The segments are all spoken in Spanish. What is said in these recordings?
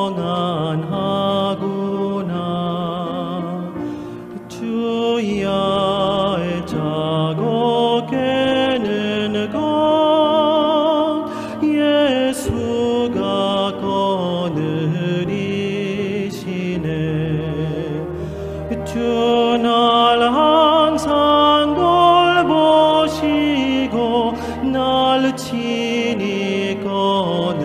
평안하구나. 주야의 자고 깨는 것 예수가 거느리시네. 주 날 항상 돌보시고 날 친히 거느리시네.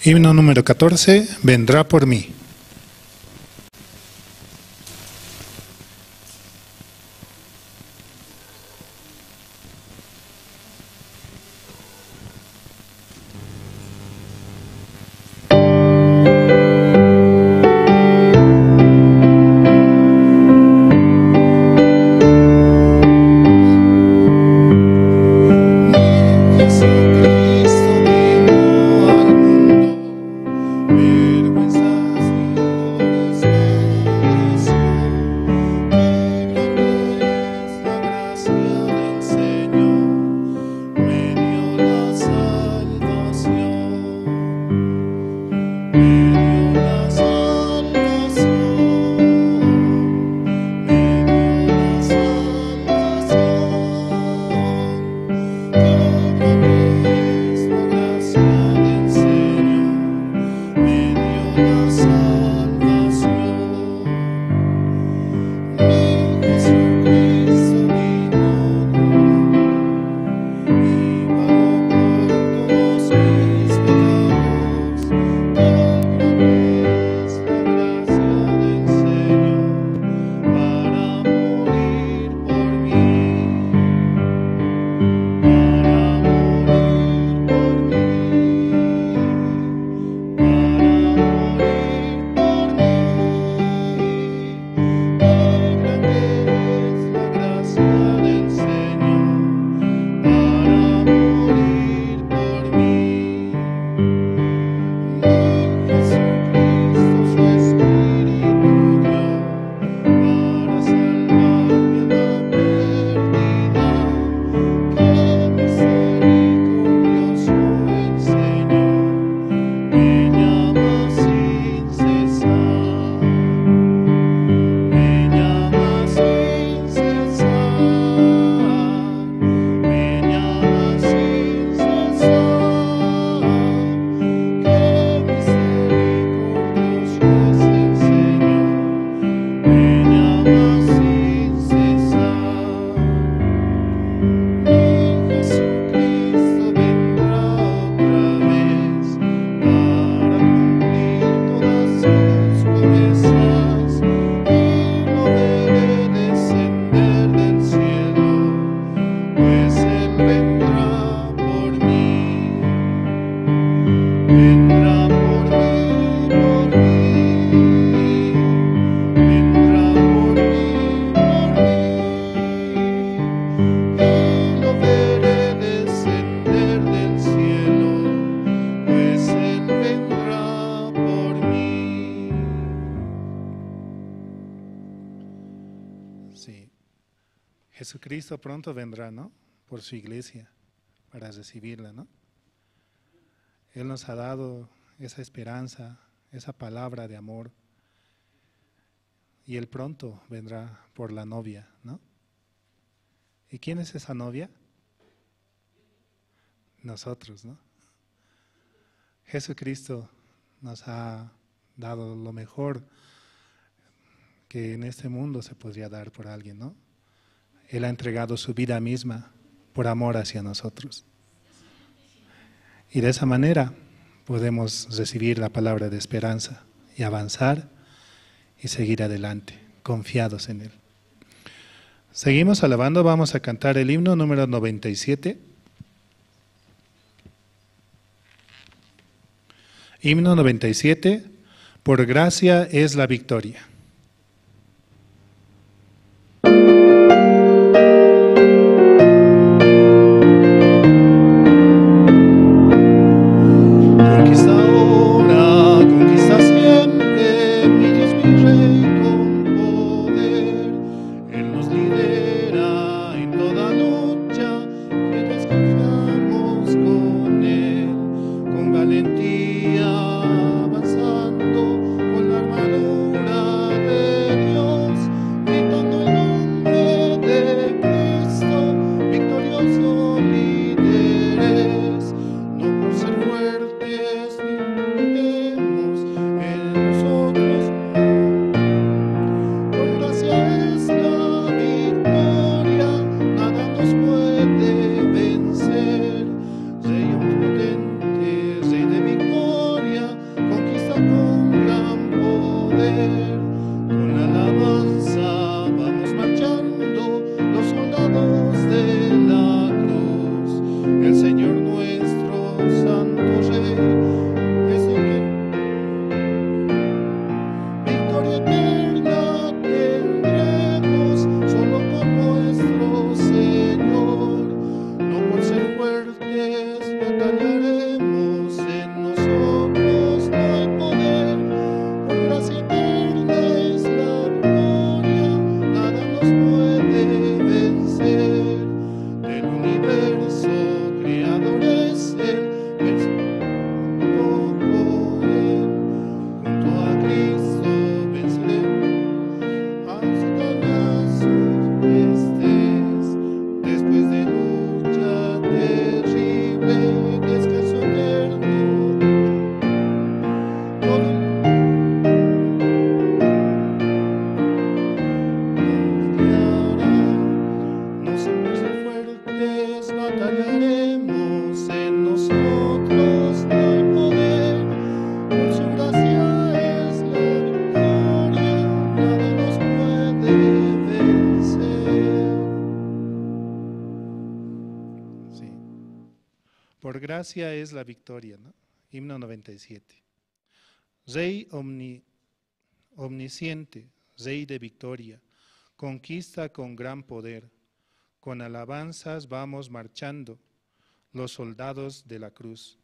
Himno número 14, vendrá por mí. Jesucristo pronto vendrá, ¿no? Por su iglesia, para recibirla, ¿no? Él nos ha dado esa esperanza, esa palabra de amor. Y Él pronto vendrá por la novia, ¿no? ¿Y quién es esa novia? Nosotros, ¿no? Jesucristo nos ha dado lo mejor que en este mundo se podría dar por alguien, ¿no? Él ha entregado su vida misma por amor hacia nosotros. Y de esa manera podemos recibir la palabra de esperanza y avanzar y seguir adelante, confiados en Él. Seguimos alabando, vamos a cantar el himno número 97. Himno 97, por gracia es la victoria. Valentía avanzando con la armadura poder. Con alabanza vamos marchando, los soldados de la cruz. El Señor nuestro Santo Rey es el que victoria eterna tendremos solo con nuestro Señor. No por ser fuertes batallaremos, en nosotros no hay poder. Por gracia eterna es la victoria, nada nos puede vencer. Del universo creador es Él, vencido por Él. Junto a Cristo venceremos a Satanás sus huestes. Después de lucha terrible, descanso eterno. Todo nos guiará. No siempre ser fuertes batallaremos, en nosotros no hay poder. Por su gracia es la victoria, nada nos puede vencer. Sí. Por gracia es la victoria, ¿no? Himno 97. Rey omnisciente, Rey de victoria, conquista con gran poder. Con alabanzas vamos marchando, los soldados de la cruz.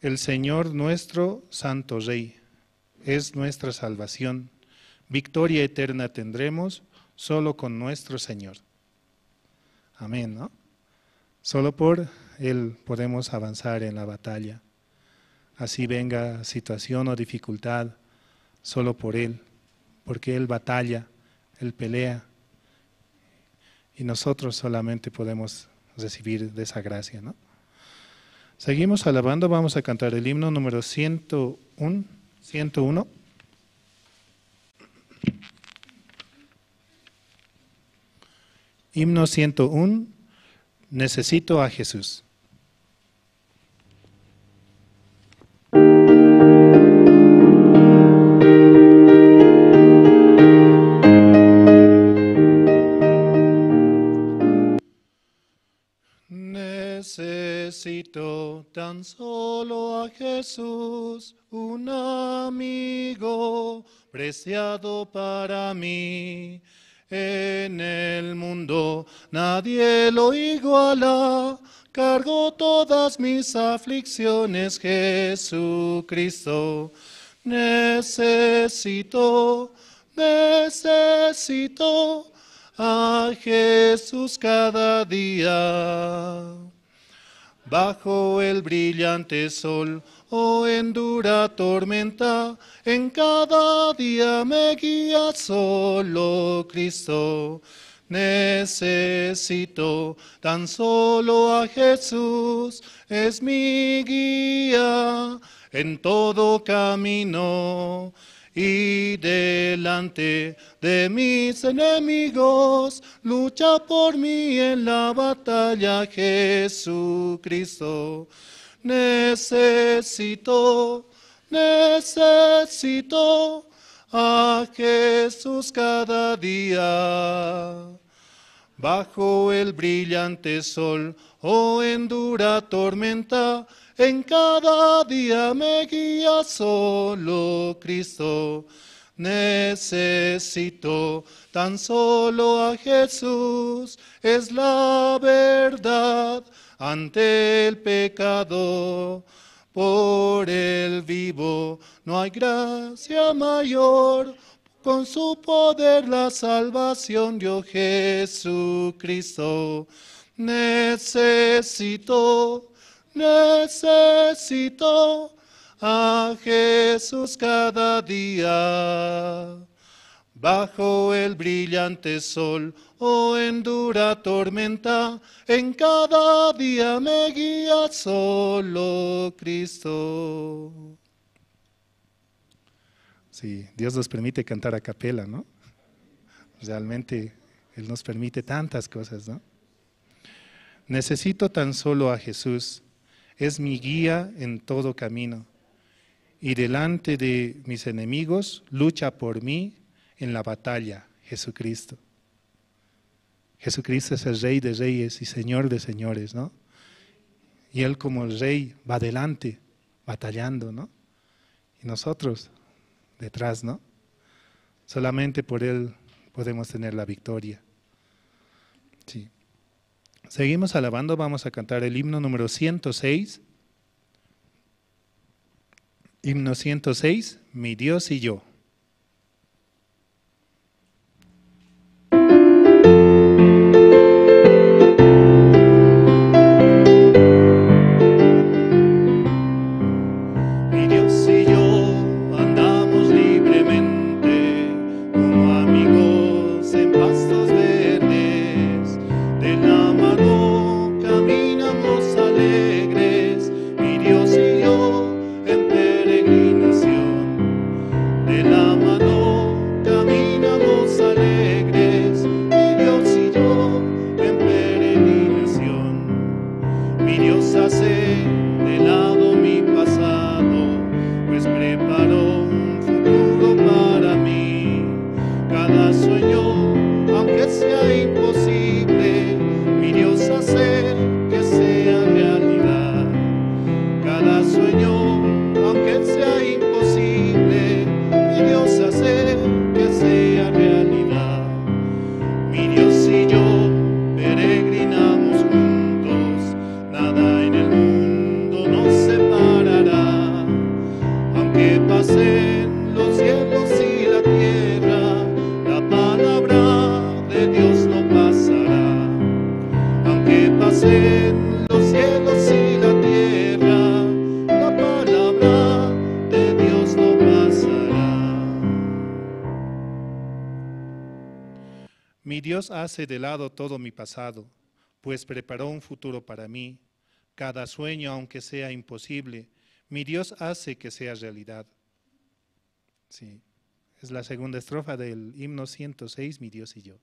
El Señor nuestro Santo Rey es nuestra salvación. Victoria eterna tendremos solo con nuestro Señor. Amén, ¿no? Solo por Él podemos avanzar en la batalla. Así venga situación o dificultad, solo por Él, porque Él batalla, Él pelea, y nosotros solamente podemos recibir de esa gracia, ¿no? Seguimos alabando, vamos a cantar el himno número 101. Himno 101, necesito a Jesús. Necesito tan solo a Jesús, un amigo preciado para mí. En el mundo nadie lo iguala, cargo todas mis aflicciones, Jesucristo. Necesito a Jesús cada día. Bajo el brillante sol o en dura tormenta, en cada día me guía solo Cristo. Necesito tan solo a Jesús, es mi guía en todo camino. Y delante de mis enemigos, lucha por mí en la batalla, Jesucristo. Necesito a Jesús cada día. Bajo el brillante sol o en dura tormenta, en cada día me guía solo Cristo. Necesito tan solo a Jesús, es la verdad ante el pecado. Por el vivo no hay gracia mayor, con su poder la salvación dio Jesucristo. Necesito a Jesús cada día. Bajo el brillante sol o en dura tormenta, en cada día me guía solo Cristo. Sí, Dios nos permite cantar a capela, ¿no? Realmente Él nos permite tantas cosas, ¿no? Necesito tan solo a Jesús, es mi guía en todo camino. y delante de mis enemigos lucha por mí en la batalla, Jesucristo. Jesucristo es el Rey de Reyes y Señor de Señores, ¿no? Y Él como el Rey va adelante, batallando, ¿no? Y nosotros detrás, ¿no? Solamente por Él podemos tener la victoria. Sí. Seguimos alabando, vamos a cantar el himno número 106. Himno 106, mi Dios y yo. Mi Dios y yo andamos libremente como amigos en pastos verdes. De la mano caminamos alegres, mi Dios y yo en peregrinación. De la mano caminamos alegres, mi Dios y yo en peregrinación. Mi Dios hace de lado mi pasado, pues preparó un futuro para mí. Cada sueño, aunque sea imposible, mi Dios hace que sea realidad. Cada sueño, aunque sea imposible, mi Dios hace que sea realidad. Mi Dios y yo peregrinamos juntos, nada en el mundo nos separará. Aunque pasen los cielos y la tierra, la palabra de Dios no pasará. Aunque pasen los cielos y la tierra, la palabra de Dios no pasará. Mi Dios hace de lado todo mi pasado, pues preparó un futuro para mí. Cada sueño, aunque sea imposible, mi Dios hace que sea realidad. Sí, es la segunda estrofa del himno 106, mi Dios y yo.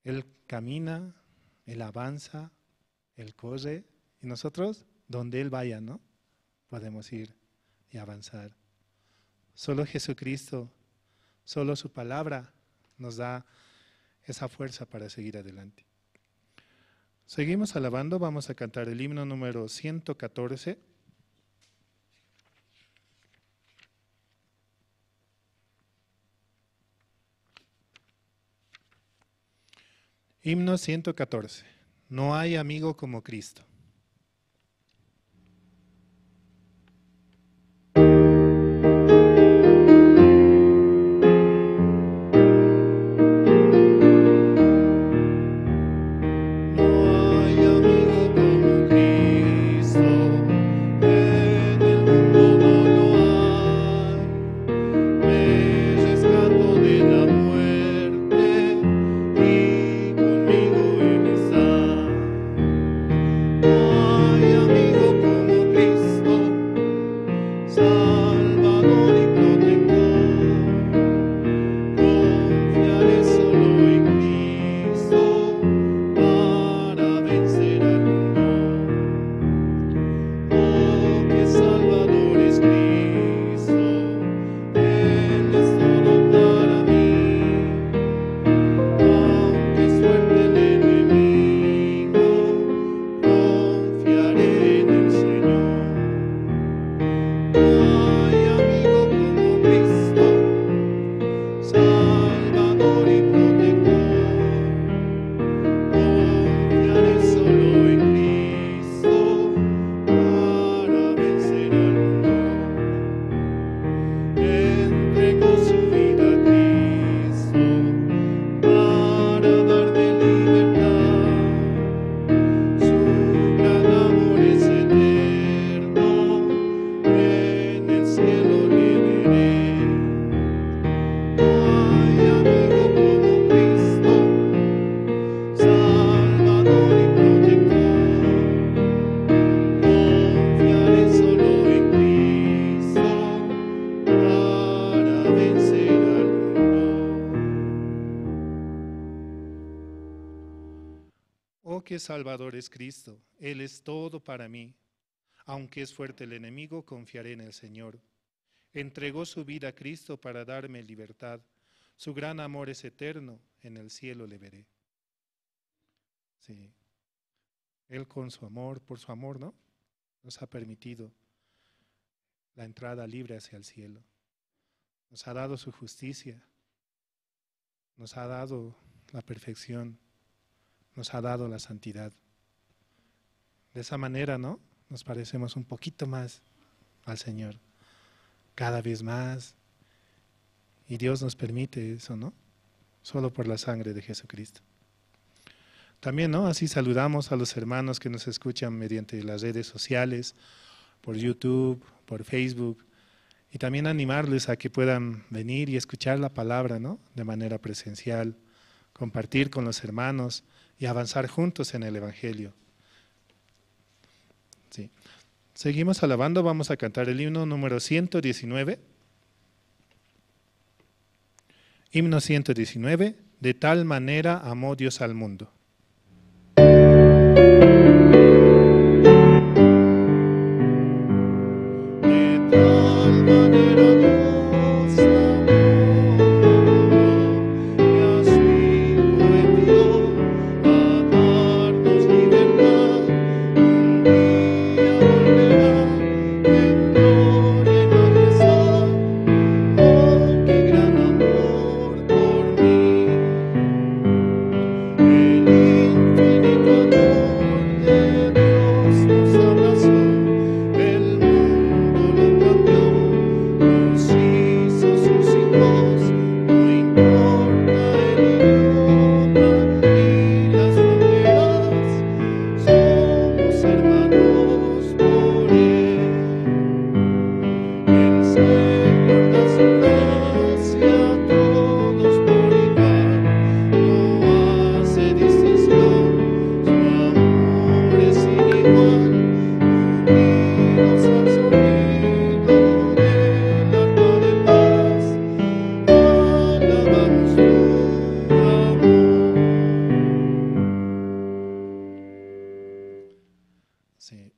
Él camina, Él avanza, Él corre, y nosotros, donde Él vaya, ¿no? Podemos ir y avanzar. Solo Jesucristo, solo su palabra nos da esa fuerza para seguir adelante. Seguimos alabando, vamos a cantar el himno número 114. Himno 114. No hay amigo como Cristo. Oh, qué Salvador es Cristo, Él es todo para mí. Aunque es fuerte el enemigo, confiaré en el Señor. Entregó su vida a Cristo para darme libertad. Su gran amor es eterno, en el cielo le veré. Sí. Él con su amor, por su amor, ¿no? Nos ha permitido la entrada libre hacia el cielo. Nos ha dado su justicia. Nos ha dado la perfección. Nos ha dado la santidad. De esa manera, ¿no? Nos parecemos un poquito más al Señor. Cada vez más. Y Dios nos permite eso, ¿no? Solo por la sangre de Jesucristo. También, ¿no? Así saludamos a los hermanos que nos escuchan mediante las redes sociales, por YouTube, por Facebook, y también animarles a que puedan venir y escuchar la palabra, ¿no? De manera presencial, compartir con los hermanos y avanzar juntos en el Evangelio. Sí. Seguimos alabando, vamos a cantar el himno número 119. Himno 119, de tal manera amó Dios al mundo. Sí.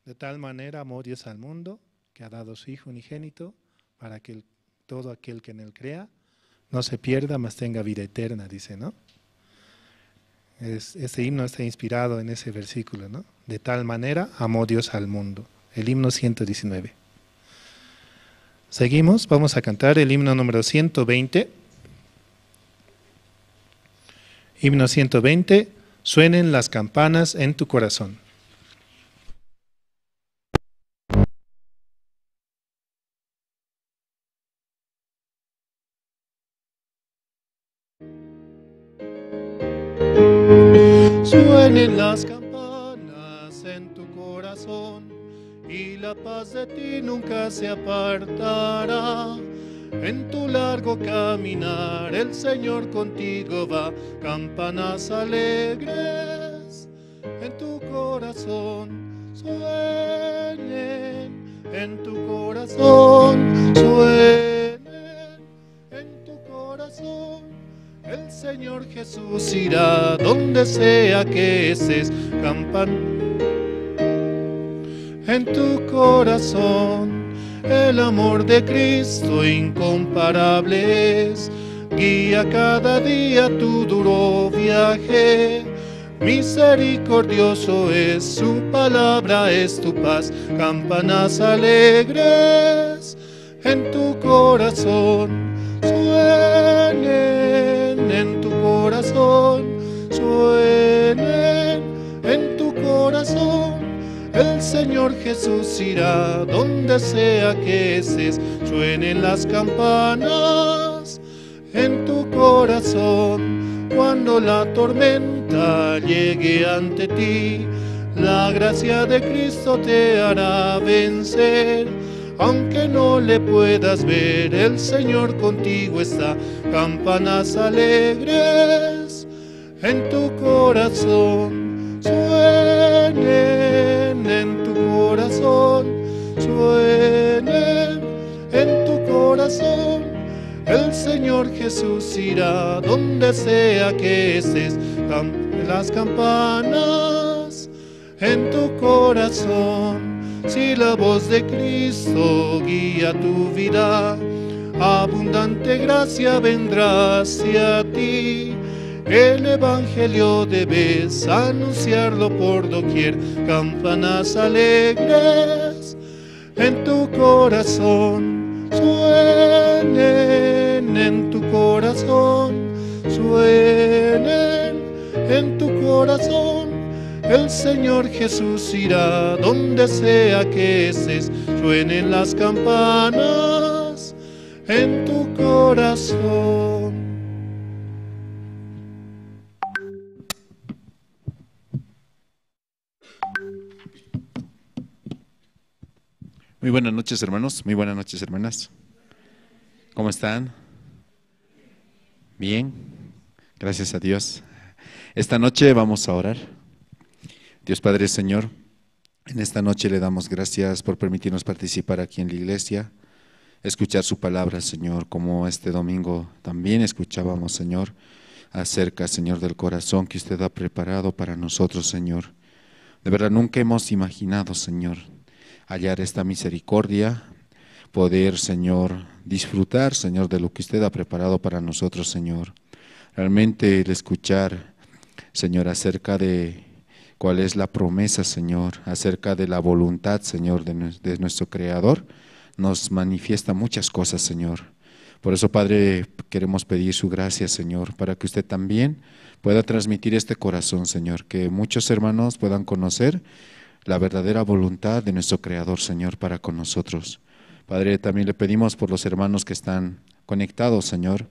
De tal manera amó Dios al mundo, que ha dado su Hijo unigénito, para que todo aquel que en él crea no se pierda, mas tenga vida eterna, dice, ¿no? Este himno está inspirado en ese versículo, ¿no? De tal manera amó Dios al mundo. El himno 119. Seguimos, vamos a cantar el himno número 120. Himno 120, suenen las campanas en tu corazón. Suenen las campanas en tu corazón y la paz de ti nunca se apartará. En tu largo caminar el Señor contigo va. Campanas alegres en tu corazón suenen, en tu corazón suenen, en tu corazón. El Señor Jesús irá donde sea que estés. En tu corazón el amor de Cristo incomparable es. Guía cada día tu duro viaje. Misericordioso es, su palabra es tu paz. Campanas alegres en tu corazón suenen, en tu corazón suenen, en tu corazón. El Señor Jesús irá donde sea que estés. Suenen las campanas en tu corazón. Cuando la tormenta llegue ante ti, la gracia de Cristo te hará vencer. Aunque no le puedas ver, el Señor contigo está. Campanas alegres en tu corazón suenen, en tu corazón suenen, en tu corazón. El Señor Jesús irá donde sea que estés. Las campanas en tu corazón. Si la voz de Cristo guía tu vida, abundante gracia vendrá hacia ti. El Evangelio debes anunciarlo por doquier, campanas alegres en tu corazón, suenen en tu corazón, suenen en tu corazón. El Señor Jesús irá donde sea que estés, suenen las campanas en tu corazón. Muy buenas noches, hermanos. Muy buenas noches, hermanas. ¿Cómo están? Bien. Gracias a Dios. Esta noche vamos a orar. Dios Padre, Señor, en esta noche le damos gracias por permitirnos participar aquí en la iglesia, escuchar su palabra, Señor, como este domingo también escuchábamos, Señor, acerca, Señor, del corazón que usted ha preparado para nosotros, Señor. De verdad, nunca hemos imaginado, Señor, hallar esta misericordia, poder, Señor, disfrutar, Señor, de lo que usted ha preparado para nosotros, Señor. Realmente el escuchar, Señor, acerca de cuál es la promesa, Señor, acerca de la voluntad, Señor, de nuestro Creador, nos manifiesta muchas cosas, Señor. Por eso, Padre, queremos pedir su gracia, Señor, para que usted también pueda transmitir este corazón, Señor, que muchos hermanos puedan conocer la verdadera voluntad de nuestro Creador, Señor, para con nosotros. Padre, también le pedimos por los hermanos que están conectados, Señor,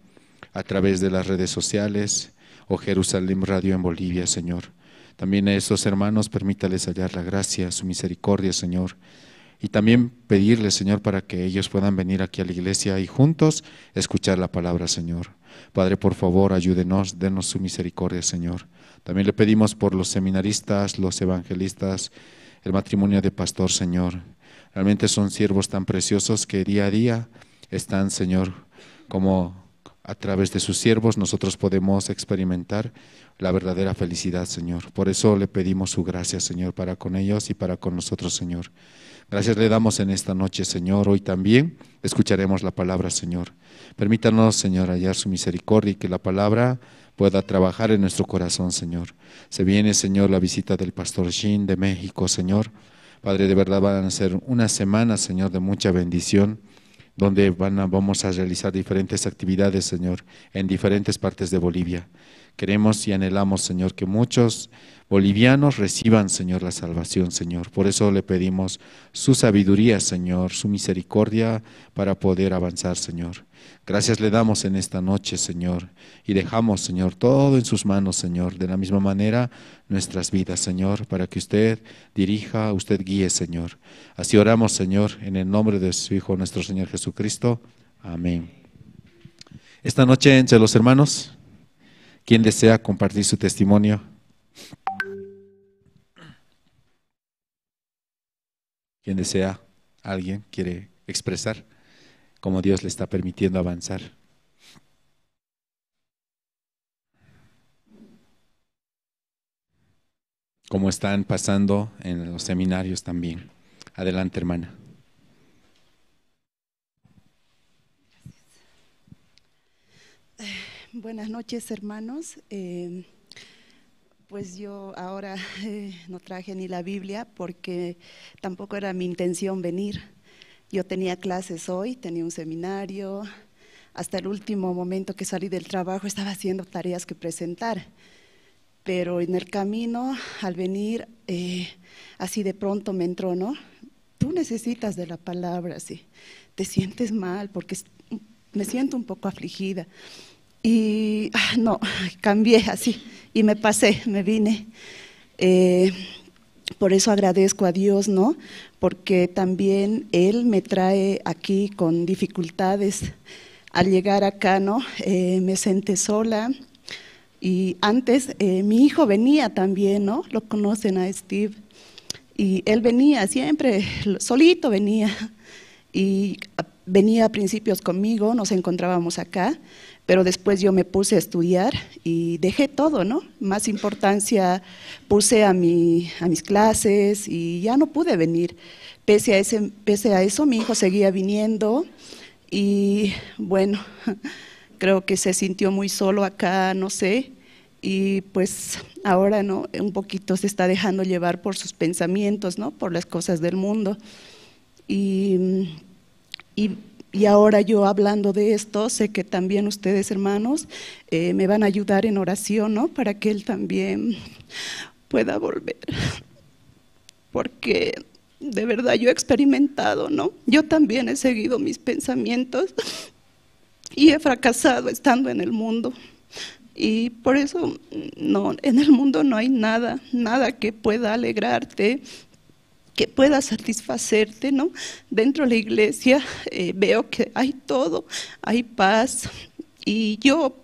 a través de las redes sociales o Jerusalén Radio en Bolivia, Señor. También a estos hermanos permítales hallar la gracia, su misericordia, Señor. Y también pedirles, Señor, para que ellos puedan venir aquí a la iglesia y juntos escuchar la palabra, Señor. Padre, por favor, ayúdenos, denos su misericordia, Señor. También le pedimos por los seminaristas, los evangelistas, el matrimonio de pastor, Señor. Realmente son siervos tan preciosos que día a día están, Señor, como a través de sus siervos nosotros podemos experimentar la verdadera felicidad, Señor. Por eso le pedimos su gracia, Señor, para con ellos y para con nosotros, Señor. Gracias le damos en esta noche, Señor. Hoy también escucharemos la palabra, Señor. Permítanos, Señor, hallar su misericordia y que la palabra pueda trabajar en nuestro corazón, Señor. Se viene, Señor, la visita del pastor Shin de México, Señor. Padre, de verdad van a ser unas semanas, Señor, de mucha bendición, donde vamos a realizar diferentes actividades, Señor, en diferentes partes de Bolivia. Queremos y anhelamos, Señor, que muchos bolivianos reciban, Señor, la salvación, Señor. Por eso le pedimos su sabiduría, Señor, su misericordia para poder avanzar, Señor. Gracias le damos en esta noche, Señor, y dejamos, Señor, todo en sus manos, Señor, de la misma manera nuestras vidas, Señor, para que usted dirija, usted guíe, Señor. Así oramos, Señor, en el nombre de su Hijo, nuestro Señor Jesucristo. Amén. Esta noche, entre los hermanos, ¿quién desea compartir su testimonio? ¿Quién desea? ¿Alguien quiere expresar cómo Dios le está permitiendo avanzar? ¿Cómo están pasando en los seminarios también? Adelante, hermana. Buenas noches, hermanos. Pues yo ahora no traje ni la Biblia porque tampoco era mi intención venir. Yo tenía clases hoy, tenía un seminario. Hasta el último momento que salí del trabajo estaba haciendo tareas que presentar. Pero en el camino, al venir, así de pronto me entró, ¿no? Tú necesitas de la palabra, sí. Te sientes mal porque me siento un poco afligida. Y no, cambié así y me pasé, me vine. Por eso agradezco a Dios, ¿no? Porque también Él me trae aquí con dificultades. Al llegar acá, ¿no? Me senté sola y antes mi hijo venía también, ¿no? Lo conocen a Steve y él venía siempre, solito venía y venía a principios conmigo, nos encontrábamos acá, pero después yo me puse a estudiar y dejé todo, ¿no? Más importancia puse a mis clases y ya no pude venir. Pese a eso, mi hijo seguía viniendo y bueno, creo que se sintió muy solo acá, no sé, y pues ahora no, un poquito se está dejando llevar por sus pensamientos, ¿no? Por las cosas del mundo. Y ahora yo hablando de esto, sé que también ustedes, hermanos, me van a ayudar en oración, ¿no? Para que él también pueda volver. Porque de verdad yo he experimentado, ¿no? Yo también he seguido mis pensamientos y he fracasado estando en el mundo. Y por eso no, en el mundo no hay nada que pueda alegrarte, que pueda satisfacerte, ¿no? Dentro de la iglesia veo que hay todo, hay paz, y yo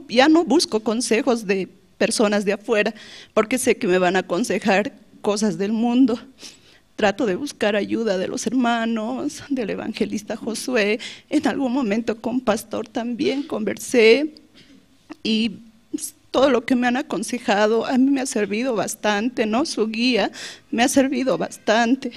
ya no busco consejos de personas de afuera, porque sé que me van a aconsejar cosas del mundo. Trato de buscar ayuda de los hermanos, del evangelista Josué, en algún momento con pastor también conversé, y todo lo que me han aconsejado a mí me ha servido bastante, ¿no? Su guía me ha servido bastante.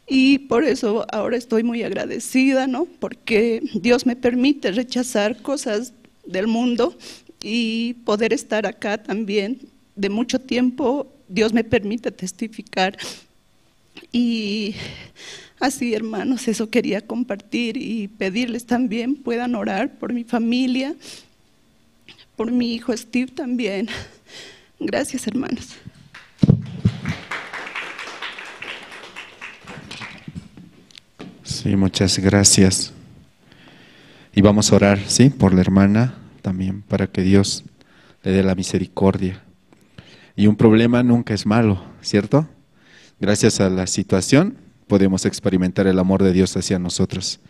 Y por eso ahora estoy muy agradecida, ¿no? Porque Dios me permite rechazar cosas del mundo y poder estar acá también. De mucho tiempo Dios me permite testificar. Y así, hermanos, eso quería compartir y pedirles también puedan orar por mi familia, por mi hijo Steve también. Gracias, hermanos. Sí, muchas gracias. Y vamos a orar, ¿sí? Por la hermana también, para que Dios le dé la misericordia. Y un problema nunca es malo, ¿cierto? Gracias a la situación podemos experimentar el amor de Dios hacia nosotros.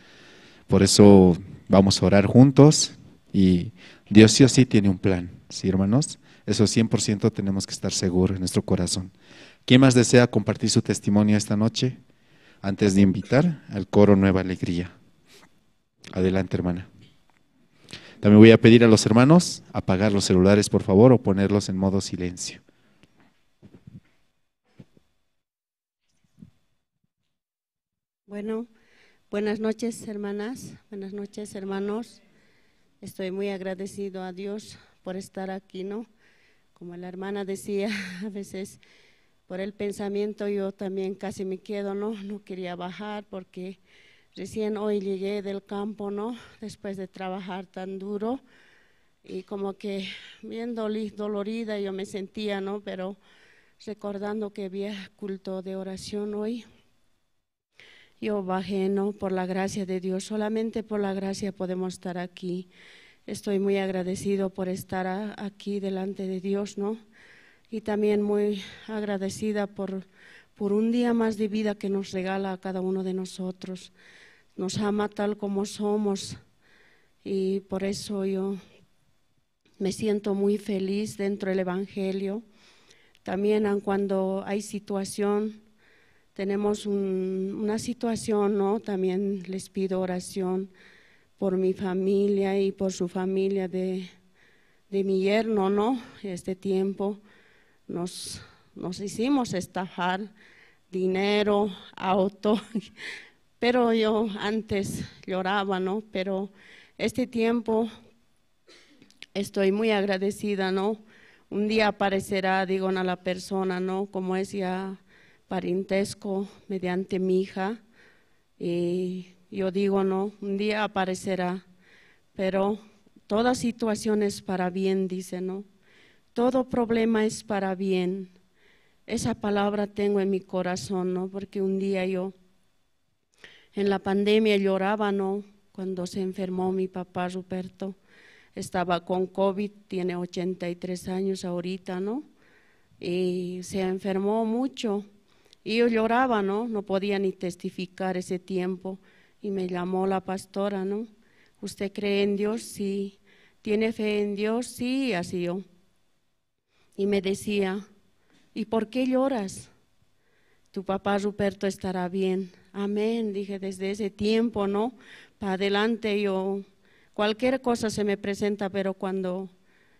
Por eso vamos a orar juntos y Dios sí o sí tiene un plan, ¿sí, hermanos? Eso 100% tenemos que estar seguros en nuestro corazón. ¿Quién más desea compartir su testimonio esta noche? Antes de invitar al coro Nueva Alegría. Adelante, hermana. También voy a pedir a los hermanos apagar los celulares, por favor, o ponerlos en modo silencio. Bueno, buenas noches, hermanas, buenas noches, hermanos. Estoy muy agradecido a Dios por estar aquí, ¿no? Como la hermana decía, a veces por el pensamiento yo también casi me quedo, ¿no? No quería bajar porque recién hoy llegué del campo, ¿no? Después de trabajar tan duro y como que bien dolorida yo me sentía, ¿no? Pero recordando que había culto de oración hoy, yo bajé, ¿no? Por la gracia de Dios, solamente por la gracia podemos estar aquí. Estoy muy agradecido por estar aquí delante de Dios, ¿no? Y también muy agradecida por un día más de vida que nos regala a cada uno de nosotros. Nos ama tal como somos y por eso yo me siento muy feliz dentro del Evangelio. También cuando hay situación, tenemos una situación, ¿no? También les pido oración por mi familia y por su familia de mi yerno, ¿no? Este tiempo nos hicimos estafar dinero, auto, pero yo antes lloraba, ¿no? Pero este tiempo estoy muy agradecida, ¿no? Un día aparecerá, digo, a la persona, ¿no? Como es ya parentesco mediante mi hija, y yo digo, no, un día aparecerá, pero toda situación es para bien, dice, ¿no? Todo problema es para bien. Esa palabra tengo en mi corazón, ¿no? Porque un día yo en la pandemia lloraba, ¿no? Cuando se enfermó mi papá Ruperto, estaba con COVID, tiene 83 años ahorita, ¿no? Y se enfermó mucho. Y yo lloraba, ¿no? No podía ni testificar ese tiempo. Y me llamó la pastora, ¿no? ¿Usted cree en Dios? Sí. ¿Tiene fe en Dios? Sí, así yo. Y me decía, ¿y por qué lloras? tu papá Ruperto estará bien. Amén, dije desde ese tiempo, ¿no? Para adelante yo, cualquier cosa se me presenta, pero cuando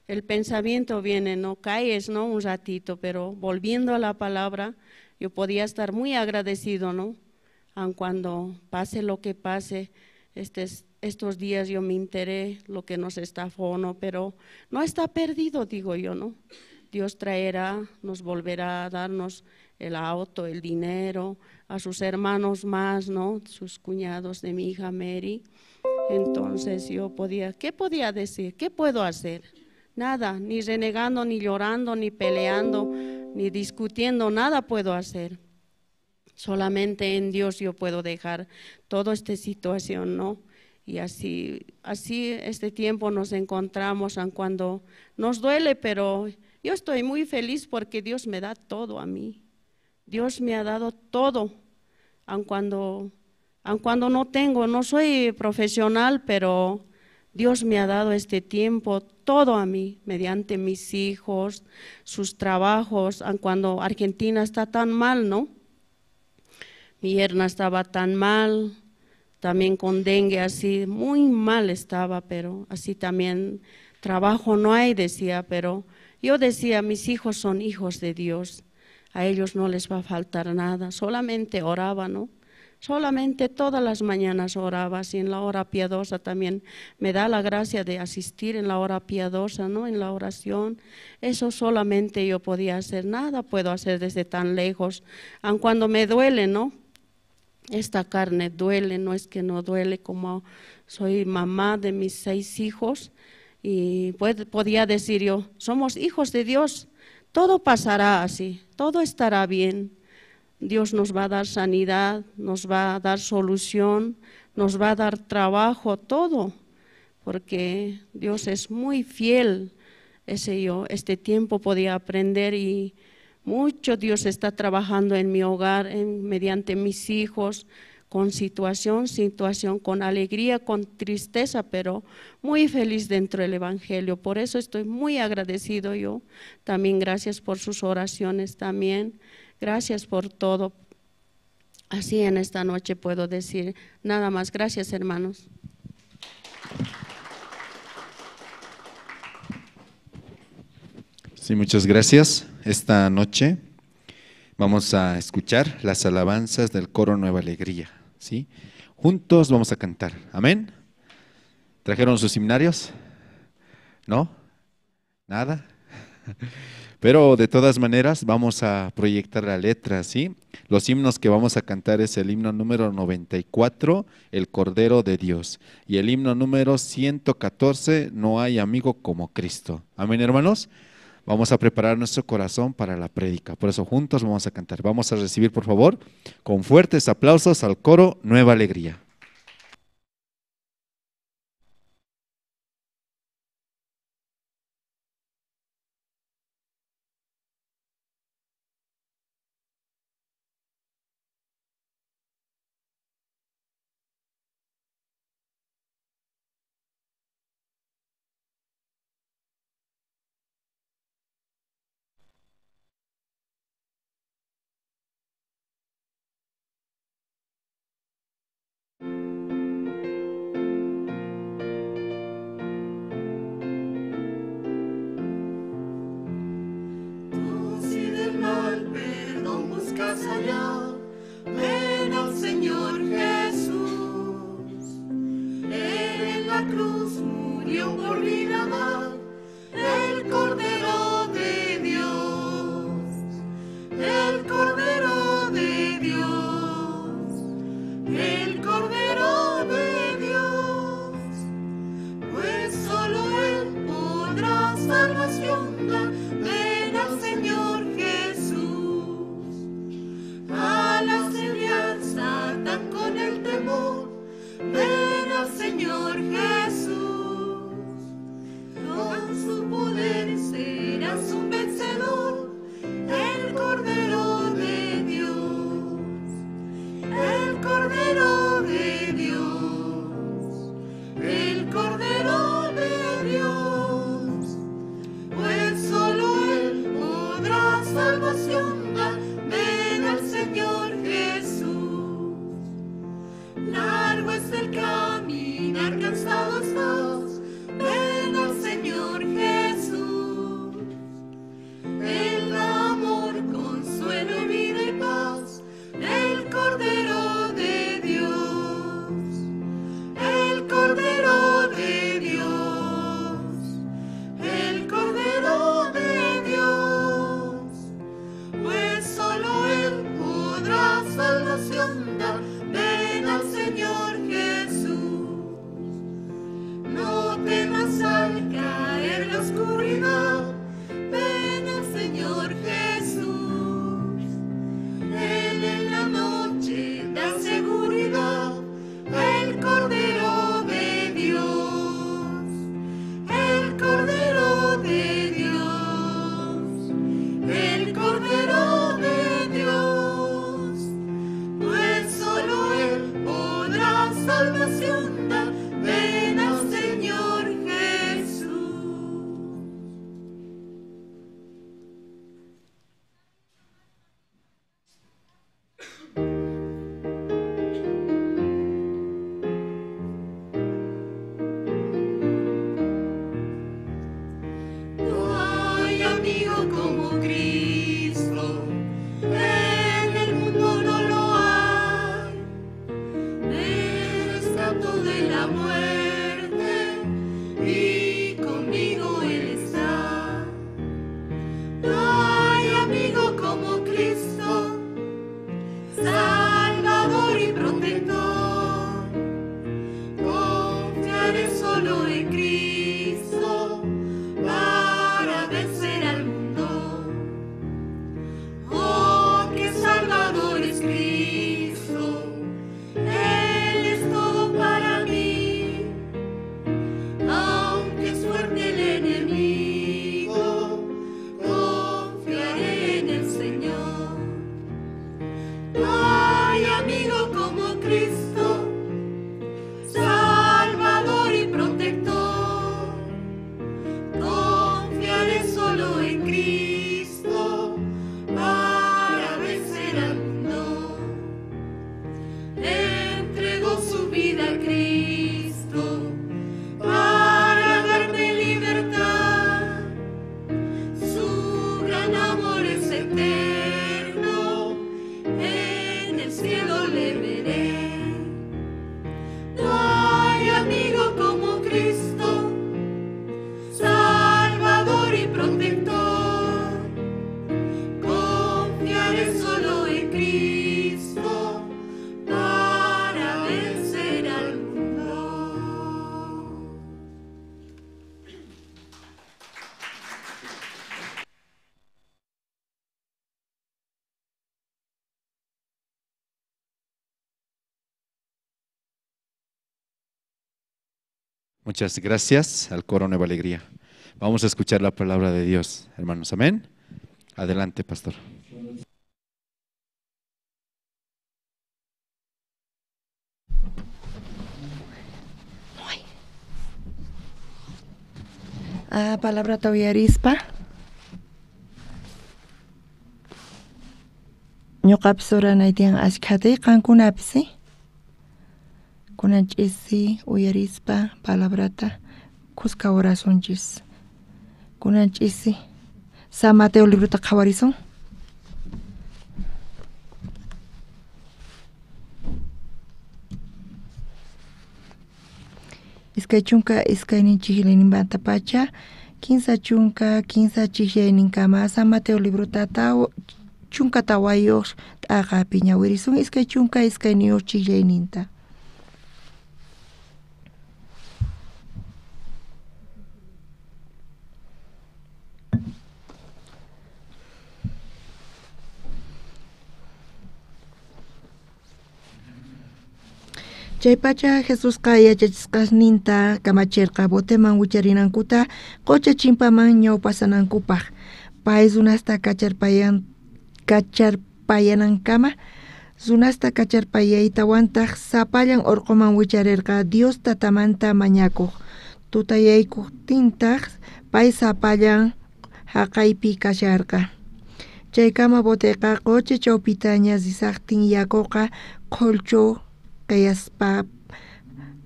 el pensamiento viene, no caes, ¿no? Un ratito, pero volviendo a la palabra, yo podía estar muy agradecido, ¿no? Aun cuando pase lo que pase, estos días yo me enteré lo que nos estafó, ¿no? Pero no está perdido, digo yo, ¿no? Dios traerá, nos volverá a darnos el auto, el dinero, a sus hermanos más, ¿no? Sus cuñados de mi hija Mary. Entonces yo ¿qué podía decir? ¿Qué puedo hacer? Nada, ni renegando, ni llorando, ni peleando, ni discutiendo, nada puedo hacer. Solamente en Dios yo puedo dejar toda esta situación, ¿no? Y así este tiempo nos encontramos, aun cuando nos duele, pero yo estoy muy feliz porque Dios me da todo a mí. Dios me ha dado todo, aun cuando no tengo, no soy profesional, pero Dios me ha dado este tiempo, todo a mí, mediante mis hijos, sus trabajos, aun cuando Argentina está tan mal, ¿no? Mi yerna estaba tan mal, también con dengue, así, muy mal estaba, pero así también trabajo no hay, decía, pero yo decía, mis hijos son hijos de Dios, a ellos no les va a faltar nada, solamente oraba, ¿no? Solamente todas las mañanas oraba, así en la hora piadosa también me da la gracia de asistir en la hora piadosa, ¿no? En la oración, eso solamente yo podía hacer, nada puedo hacer desde tan lejos, aun cuando me duele, ¿no? Esta carne duele, no es que no duele, como soy mamá de mis 6 hijos y podía decir yo, somos hijos de Dios, todo pasará así, todo estará bien. Dios nos va a dar sanidad, nos va a dar solución, nos va a dar trabajo, todo, porque Dios es muy fiel. Este tiempo podía aprender y mucho Dios está trabajando en mi hogar, mediante mis hijos, con situación, con alegría, con tristeza, pero muy feliz dentro del Evangelio. Por eso estoy muy agradecido yo. También gracias por sus oraciones también. Gracias por todo. Así en esta noche puedo decir nada más. Gracias, hermanos. Sí, muchas gracias. Esta noche vamos a escuchar las alabanzas del coro Nueva Alegría, ¿sí? Juntos vamos a cantar. Amén. ¿Trajeron sus himnarios? ¿No? ¿Nada? Pero de todas maneras vamos a proyectar la letra, ¿sí? Los himnos que vamos a cantar es el himno número 94, El Cordero de Dios, y el himno número 114, No hay amigo como Cristo. Amén, hermanos. Vamos a preparar nuestro corazón para la prédica, por eso juntos vamos a cantar. Vamos a recibir, por favor, con fuertes aplausos al coro Nueva Alegría. Allá, ven al Señor Jesús. Él en la cruz murió por mi amor, el Cordero de Dios, el Cordero de Dios, el Cordero de Dios. Pues solo Él podrá salvación dar. Ven al Señor Jesús. A la semejanza tan con el temor, ven al Señor Jesús. Con su poder se ven al Señor Jesús. No hay amigo como Cristo, en el mundo no lo hay. Me rescató de la muerte y conmigo Él está. No hay amigo como Cristo, Salvador y protector. Confiaré solo en Cristo para vencer al mundo. Oh, que Salvador es Cristo, Él es todo para mí. Aunque es fuerte el enemigo, confiaré en el Señor. No hay amigo como Cristo, Salvador y protector. Confiaré solo en Cristo para vencer al mundo. Entregó su vida a Cristo para darme libertad. Su gran amor es eterno, en el cielo le veré. No hay amigo como Cristo, Salvador y protector. Confiaré solo en Cristo para vencer al mundo. Muchas gracias al coro Nueva Alegría. Vamos a escuchar la palabra de Dios, hermanos. Amén. Adelante, pastor. Palabra Tawiarispa. Ñuqapish uranaytiyan ashkhati qankunapis kunanch'isi uyarispa palabrata kuska orasunchis kunanch'isi San Mateo libruta qhawarison. Iskay chunka iskaynin chiqllayninmanta pacha 15 chunka 15 chiqllayninkama San Mateo libruta chunka tawayuq t'aqapi ñawirisun iskay chunka iskayniyuq chiqllayninta. Chaypacha Jesús yachachisqasninta kamachirqa boteman wicharinankuta qocha chimpaman ñawpasanankupaq. Pay zunasta kacharpayanankama zunasta kacharpayaitawantaq sapallan urquman wicharirqa Dios tatamanta mañakuq. Tutayaykuqtintaq pay sapallan haqaypi kasharqa. Chaykama boteqa qocha chawpita ñasisaqtin yakuqa qulchu kayaspa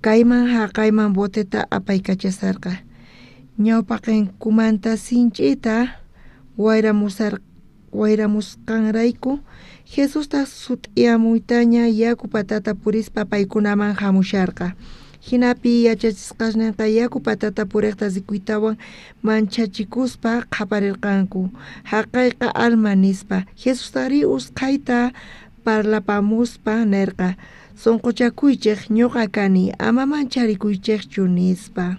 kayman haqayman boteta apaykachasarqa. Ñawpaqinkumanta sinch'ita wayramusqanrayku Jesusta sut'iyamuytaña yaku patata purispa paykunaman hamusharqa. Hinapi yachachisqasninqa yaku patata puriqta zikuytawan manchachikuspa qhaparirqanku. Haqayqa alma nispa Jesustari usqayta parlapamuspa nirqa. Sonquchakuychik ñuqa kani ama mancharikuychikchu nispa.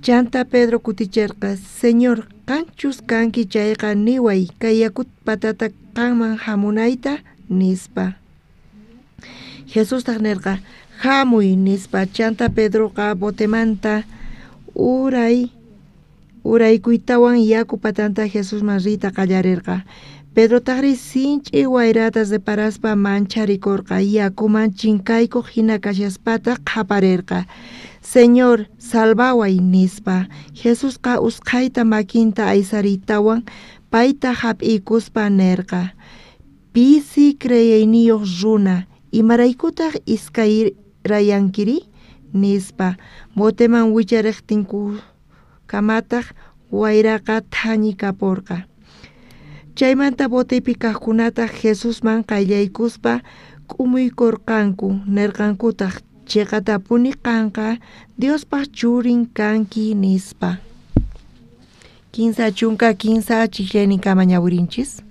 Chanta Pedro kutichirqa Señor qanchus kanki chayqa niway kay yakut patata qanman hamunayta nispa. Jesús nirqa hamuy nispa chanta Pedroqa botemanta uraykuytawan yaku patanta Jesúsman rita qallarirqa. Pedro tagri sinchi wairatas de paraspa mancharikorqa yakuman chinkayku hina kashaspata qaparerqa. Señor, salvaway nispa. Jesús ka usqayta makinta aysaritawan payta hap'ikuspa nerqa. Pisi creyeyniyuq runa, imaraykutaq iskayrayankiri nispa. Boteman wichariqtinku kamataq wayraqa thañikaporqa. Chaymanta botepi kaqkunataq Jesusman qayllaykuspa k'umuykurqanku nerqankutaq chiqatapuni qanqa Diospaq churin kanki nispa. Kinsa chunka kinsa chiqllay ñawirinchis.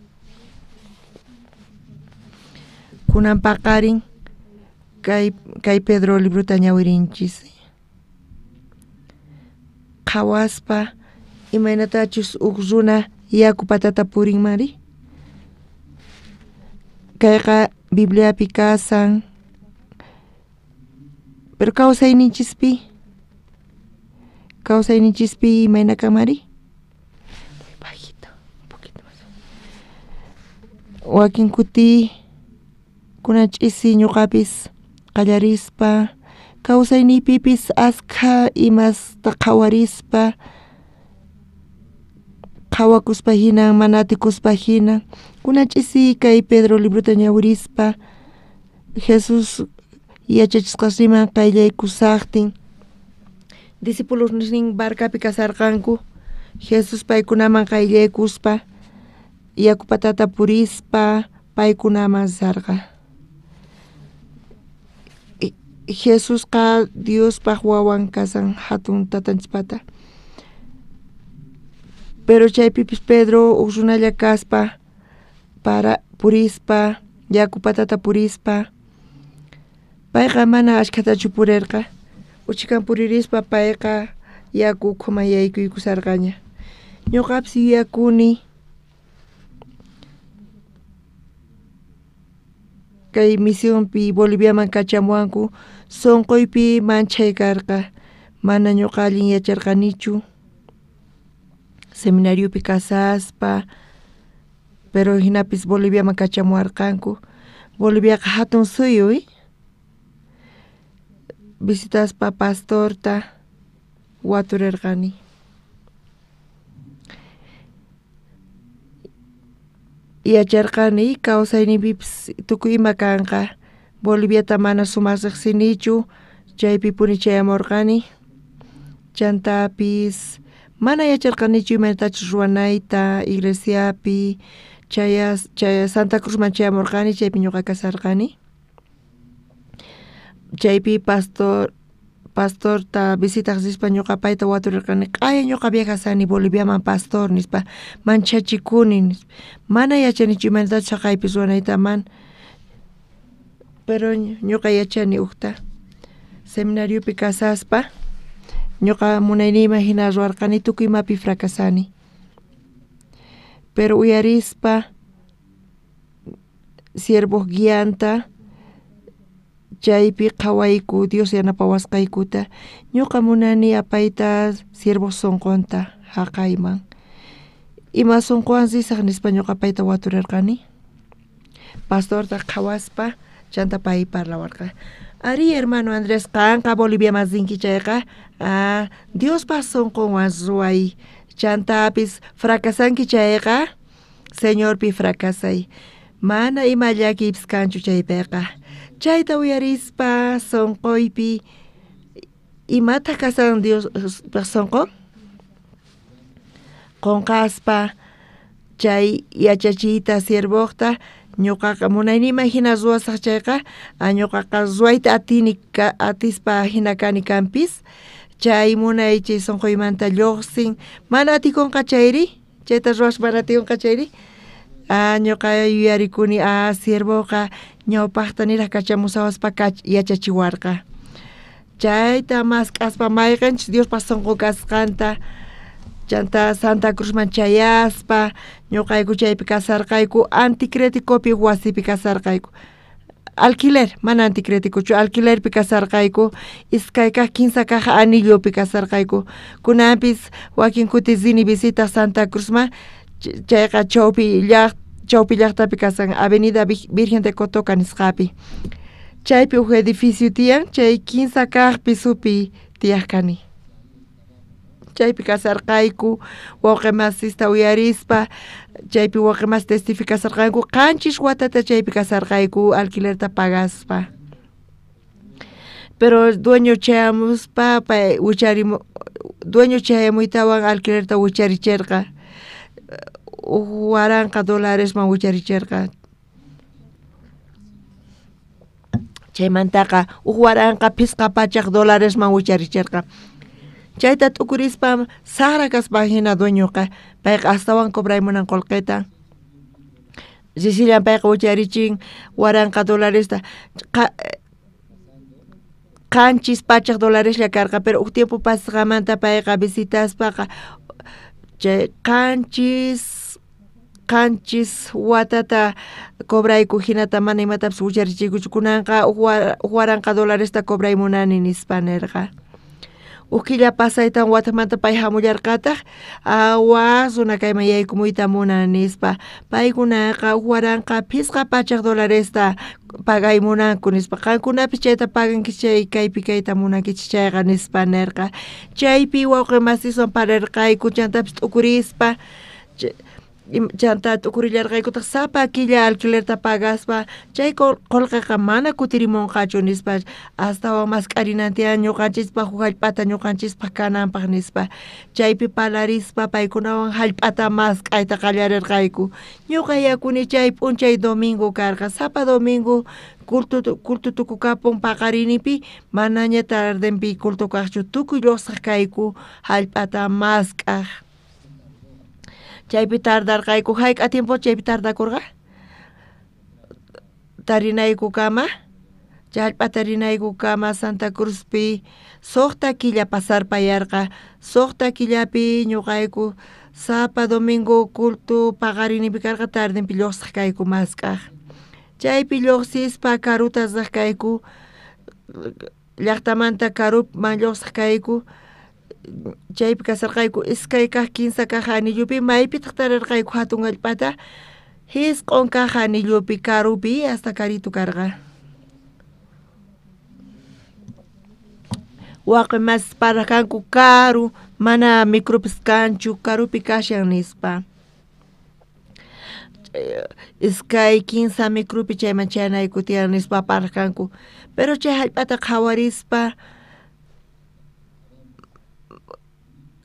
Kunan paqarin kay Pedro libruta ñawirinchis. Qhawaspa imaynatachus uq runa yaku patata purinmari. Kayqa Bibliapi kasan. Pero kawsayninchispi imaynakamari. Muy bajito, un poquito más. Wakin kuti kunach'isi ñuqapis qallarispa kawsaynipipis askha imasta qhawarispa qhawakuspa hina mana atikuspa hina kunach'isi kay Pedro libruta ñawirispa Jesus yachachisqasiman qayllaykusaqtin discípulos nin barcapi kasarqanku Jesus paykunaman qayllaykuspa yaku patata purispa paykunaman sarqa. Jesus ka Diospaq wawan kasan hatun tatanchispata. Pero chaypipis Pedro uq runalla kaspa para purispa yaku patata purispa payqa mana ashkhatachu purirqa. Uchikan puririspa payqa yaku khumayaykuykusarqaña. Ñuqapis yuyakuni kay misionpi Boliviaman kachamuwanku sonqoypi manchaykarqa mana ñuqa allin yacharqanichu. Seminariopi kasaspa pero hinapis Boliviaman kachamuwarqanku. Boliviaqa hatun suyuy. Visitaspa pastorta waturirqani. Yacharqani kawsaynipipis tukuy ima kanqa Boliviata mana sumasriqsinichu chaypi punichamurqani. Chantapis mana yacharqanichu imaynatachus ruwanayta iglesiapi chay Santa Cruzman chayamurqani chaypi ñuqa kasarqani. Chaypi pastorta visitaq nispa ñuqa payta waturirqani. Q'aya ñuqa viajasani Boliviaman pastor nispa manchachikuni nispa. Mana yachanichu imaynatachus haqaypis ruwanaytaman. Pero ñuqa yachani uqta seminariopi kasaspa ñuqa munayniyman hina ruwarqani tukuymapi fracasani. Pero uyarispa siervo guianta chaypi qhawayku Dios yanapawasqaykuta ñuqa munani apayta siervo sonqonta haqayman. Ima sonqowan sisaq nispa ñuqa payta waturirqani. Pastorta qhawaspa chanta pay parlawarqa. Ari hermano Andrés qanqa Bolivia masinki chayqa Dios pa sonqonwan ruway chantapis fracasanki chayqa Señor pi fracasay. Mana ima llakipis kanchu chaypiqa. Chayta uyarispa sonqoypi imata kasan Dios sonqon qonqaspa chay yachachiyta siervoqta ñuqaqa munayniyman hina ruwasaq chayqa ñuqaqa ruwayta atispa hina kani kanpis chay munay chay sonqoymanta lluqsin mana atikunqa chayri chayta ruwash mana atikunqa chayri ñuqa yuyarikuni siervoqa ñawpaqta niraq kachamusawaspa yachachiwarqa. Chayta mask'aspa mayqanchis Diospa sonqo kasqanta chanta Santa Cruzman chayaspa ñuqayku chaypi kasarqayku anticréticopi wasipi kasarqayku. Alquiler, mana anticréticochu, alquilerpi kasarqayku iskayqa 15 caja anillopi kasarqayku. Kunanpis wakin kutizini visita Santa Cruzman chayqa chawpi chawpillaqtapi kasan Avenida Virgen de Cotoca nisqapi. Chaypi uj edificio tiyan, chay 15 kaq pisupi tiyaqkani. Chaypi kasarqayku, wawqimasista uyarispa, chaypi wawqimas testificasarqayku, qanchis watata chaypi kasarqayku, alquilerta pagaspa. Pero dueño chayamuspa, dueño chayamuytawan alquilerta wicharicherqa, waranqa dolaresman wicharicherqa. Chaymantaqa waranqa pisqa pachaq dolaresman wicharicherqa. Chayta t'ukurispa sara kaspa hina dueñoqa, payqa astawan cobraymunan qolqeta. Sicilian payqa wicharichin waranqa dolaresta qanchis pachaq dolareslla karqa, pero uk tiempo pasaqamanta payqa visitaspaqa chay qanchis watata cobrayku hinata mana imatapis wicharichiykuchu kunanqa waranqa dolaresta cobraymunani nispa nirqa. Ukilla pasaytan watamanta pay hamullarqataq wasuna kayman yaykumuyta munan nispa paykunaqa waranqa pisqa pachaq dolaresta pagaymunanku nispa qankunapis chayta pagankichis chay kaypi kayta munankichis chayqa nispa nirqa. Chaypi wawqimasiswan pararqayku chantapis t'ukurispa chanta t'ukurillarqaykutaq sapa killa alquilerta pagaspa chay qolqaqa mana kutirimunqachu nispa astawan masq'arinantiyan ñuqanchispa hallp'ata ñuqanchispa kananpaq nispa chaypi parlarispa paykunawan hallp'ata masq'ayta qallarirqayku. Ñuqa yakuni chay p'unchay domingo karqa, sapa domingo culto tukukapun paqarinipi manaña tardenpi culto kaqchu tukuy lluqsaq kayku hallp'ata masq'aq. Chaypi tardarqayku hayk'a tiempo chaypi tardakurqa tarinayku kama chay hallp'ata rinayku kama Santa Cruzpi suqta killa pasarpayarqa, suqta killapi ñuqayku sapa domingo culto paqarinipi karqa tardenpi lluqsaq kayku masq'aq. Chaypi lluqsispa karuta kayku llaqtamanta karuman lluqsaq kayku. Chaypi kasarqayku iskay kaq 15 kaq anillupi maypitaq tararqayku hatun hallp'ata hisq'un kaq anillupi karupi hasta karitu karqa. Wawqimas pararqanku karu mana micropis kanchu karupi kashan nispa. Iskay 15 micropi chayman chaynayku tiyan nispa pararqanku. Pero chay hallp'ata qhawarispa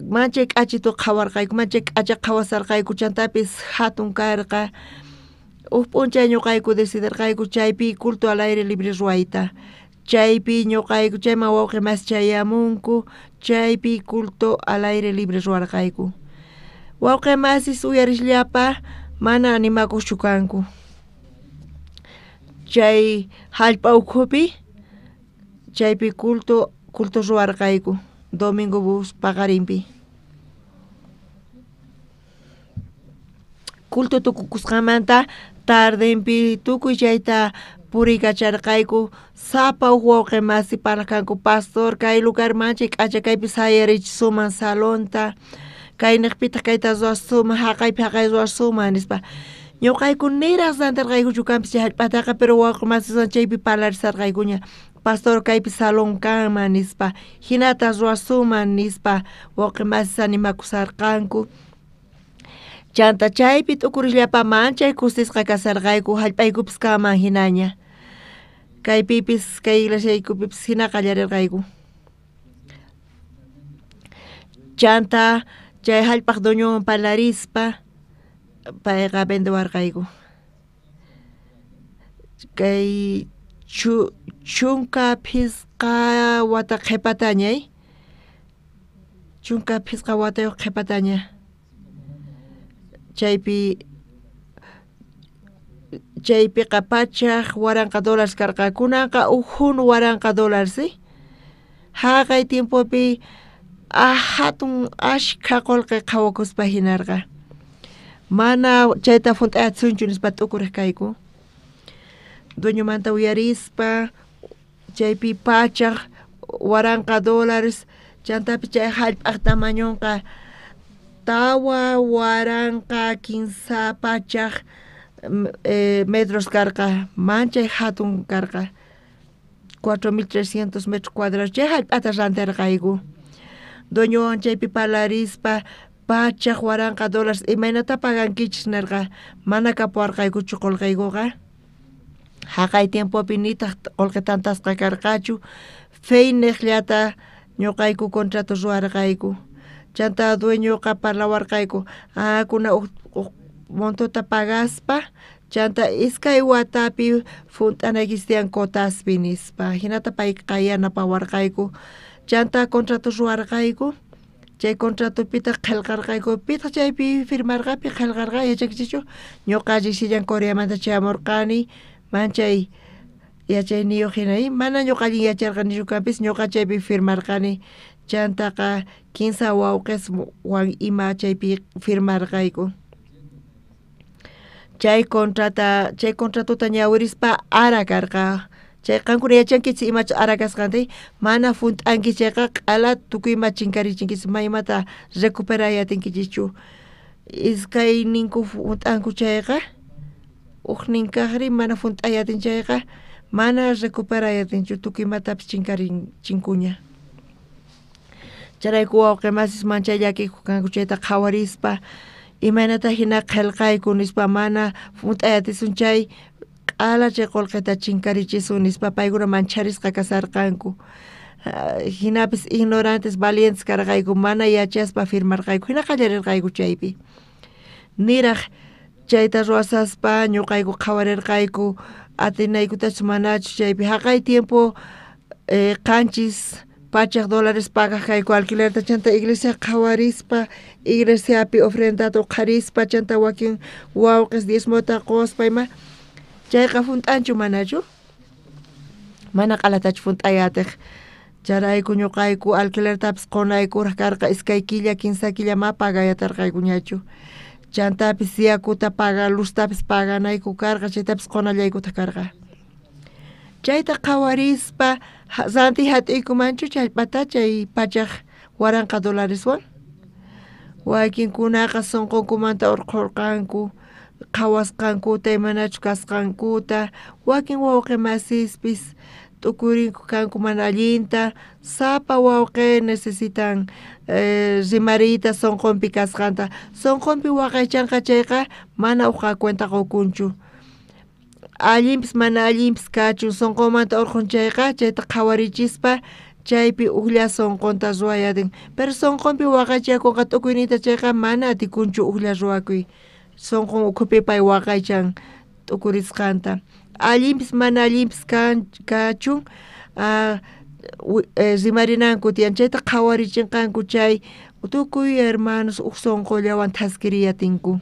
manchay k'achito qhawarqayku, manchay k'acha qhawasarqayku chantapis hatun karqa. P'unchay ñuqayku decidirqayku chaypi culto al aire libre ruayta. Chaypi ñuqayku chayman wawqimas chayamunku, chaypi culto al aire libre ruwarqayku. Wawqimasis uyarishllapa mana animakuschu kanku. Chay hallp'a ukhupi chaypi culto ruwarqayku domingo bus paqarinpi. Culto tukukusqamanta tardenpi tukuy chayta puriykacharqayku sapa wawqimasi pararqanku pastor kay lugar manchay k'acha kaypi sayarichisuma salonta kay niqpitaq kayta ruwasuma haqaypi haqay ruwasuma nispa ñuqayku niraq santarqaykuchu kanpis chay hallp'ataqa pero wawqimasiswan chaypi parlarisarqaykuña pastor kaypi salón kanman nispa hinata ruwasuma nispa wawqimasis animakusarqanku. Chanta chaypi t'ukurillapa manchay kusisqa kasarqayku hallp'aykupis kaman hinaña. Kaypipis kay iglesiaykupipis hina qallarirqayku. Chanta chay hallp'aq doñowan parlarispa payqa vendewarqayku. Kay chunka phisqa wata qhipatañay. Chunka phisqa watayuq qhipataña. Chaypi qapachaq waranqa dólares karqa kunanqa uhun waranqa dólares haqay tiempopi hatun ashka qolqi qhawakuspa hinarqa mana chayta funt'ayatsunchu nispa t'ukuriqkayku dueñomanta uyarispa chaypi pachaq waranqa dólares chantapi chay hallp'aq tamañonqa tawa waranqa 15 pachaq metros karqa manchay hatun karqa 4.300 metros cuadrados chay hallp'ata rantirqayku doña chaypi palarispa pachaq waranqa dólares imaynata pagankichis nirqa mana kapuwarqaykuchu qolqaykuqa haqay tiempopi nitaq qolqetantasqa karqachu feynejllata ñuqayku contrato ruwarqayku chanta dueñoqa parlawarqayku kuna montuta pagaspa chanta iskay watapi funt'anaykis tiyan kotaspi nispa hinata payqa yanapawarqayku chanta contrato ruwarqayku chay contratopita qillqarqayku pitaq chaypi firmarqapi qillqarqa yachakchichu ñuqallik sillan Coreamanta chamurqani manchay yachayniyuq hinay mana ñuqallik yacharqanichu kanpis ñuqa chaypi firmarqani chantaqa 15 wawqis wan ima chaypi firmarqayku chay contratuta ñawirispa ara karqa chay qankuna yachankichis imacha ara kasqanti mana funt'anki chayqa q'ala tukuyma chinkarichinkichis maymata recuperayatinkichischu iskay ninku funt'anku chayqa uqnin kaqri mana funt'ayatin chayqa mana recuperayatinchu tukuymatapis chinkuña charayku wawqimasis manchay llakiku kanku chayta qhawarispa imaynata hina qillqayku nispa mana funt'ayatisun chay q'ala chay qolqeta chinkarichisun nispa paykuna mancharisqa kasarqanku hinapis ignorantes valientes karqayku mana yachaspa firmarqayku hina qallarirqayku chaypi niraq chayta ruwasaspa ñuqayku qhawarirqayku atinaykutachus manachu chaypi haqay tiempo qanchis pachaq dólares pagaqayku alquilerta chanta iglesia qhawarispa iglesiapi ofrendata uqharispa chanta wakin wawqis diezmota qospa ima chayqa funt'anchu manachu mana q'alatachu funt'ayatiq charayku ñuqayku alquilertapis qunaykuraq karqa iskay killa 15 killa ma pagayatarqaykuñachu chantapis yakuta paga luztapis paganayku karqa chaytapis qunallaykuta karqa chayta qhawarispa santi hat'iykumanchu challp'ata chay pachaq waranqa dolareswan wakinkunaqa sunqunkumanta urqurqanku qhawasqankuta imanachu kasqankuta wakin wawqi masispis t'ukurinku kanku mana allinta sapa wawqi necesitan rimarita sunqunpi kasqanta sunqunpi waqaychanqa chayqa mana uqa cuenta qukunchu allinpis mana allinpis kachun sunqumanta urqun chayqa chayta qhawarichispa chaypi uqlla sunqunta ruwayatin pero sunqunpi waqaychakunqa t'ukuynita chayqa mana atikunchu uqlla ruwakuy sunqun ukhupi pay waqaychan t'ukurisqanta allinpis mana allinpis kachun rimarinanku tiyan chayta qhawarichinqanku chay tukuy hermanos uq sunqullawan thaskiriyatinku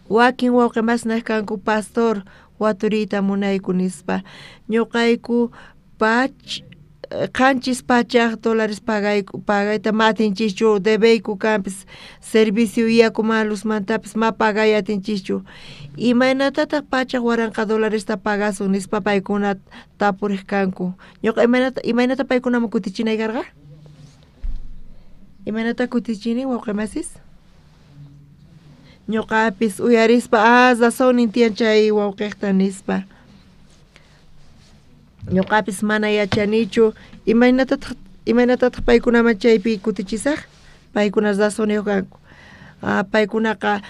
wakin wawqimas kanku pastor waturita munayku nispa ñuqayku qanchis pachaq dólares pagayta matinchishchu debeyku kanpis servicio yakumalosmantapis ma pagayatinchishchu imaynatataq pachaq waranqa dolaresta pagasun nispa paykuna tapuriq kanku ñuqa imaynata paykunaman kutichinay karqa imaynata kutichini wawqimasis ñuqapis uyarispa razonin tiyan chay wawqiqta nispa ñuqapis mana yachanichu imaynatataq paykunaman chaypi kutichisaq paykuna razoniyuq kanku paykunaqa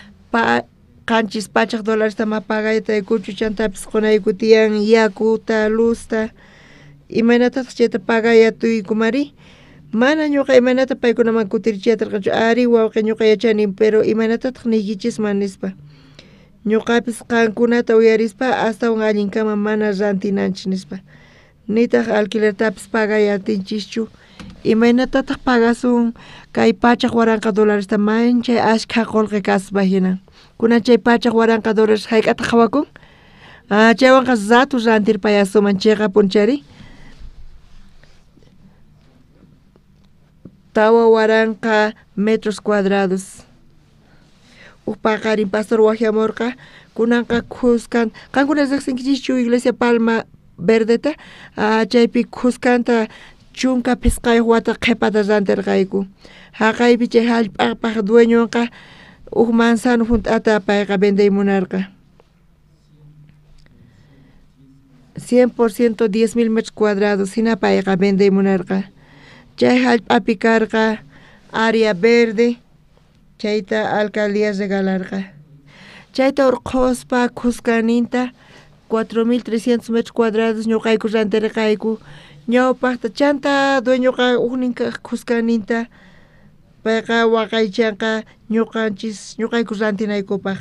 qanchis pachaq dolaresta ma pagaytaykuchu chantapis qunayku tiyan yakuta luzta imaynatataq chayta pagayatuykumari mana ñuqa imaynata paykunaman kutirichiyatarqanchu ari wawqi ñuqa yachani pero imaynatataq niykichisman nispa ñuqapis qankunata uyarispa astawan allinkama mana rantinanchis nispa nitaq alquilertapis pagayatinchishchu imaynatataq pagasun kay pachaq waranqa dolaresta manchay ashka qolqi kaspa hina kunan chay pachaq waranqa dólares hayk'ata qhawakun chaywanqa zatu rantirpayasuman chayqa punchari tawa waranqa metros cuadrados upaqarin pastor wajyamurqa kunanqa quskan qankuna riqsinkichischu iglesia Palma Verdeta chaypi quskanta chunka pisqayuq wata qhipata rantirqayku haqaypi chay hallp'aqpaq dueñonqa manzano hunt'ata payqa vendaymunarqa 100% 10.000 metros cuadrados hina payqa vendemunarqa. Chay hallp'api karqa área verde, chayta alcaldía regalarqa. Chayta urquspa qusqaninta 4.300 metros cuadrados ñuqayku rantirqayku. Ñawpaqta chanta dueñoqa uqninqa qusqaninta payqa waqaychanqa ñuqayku rantinaykupaq.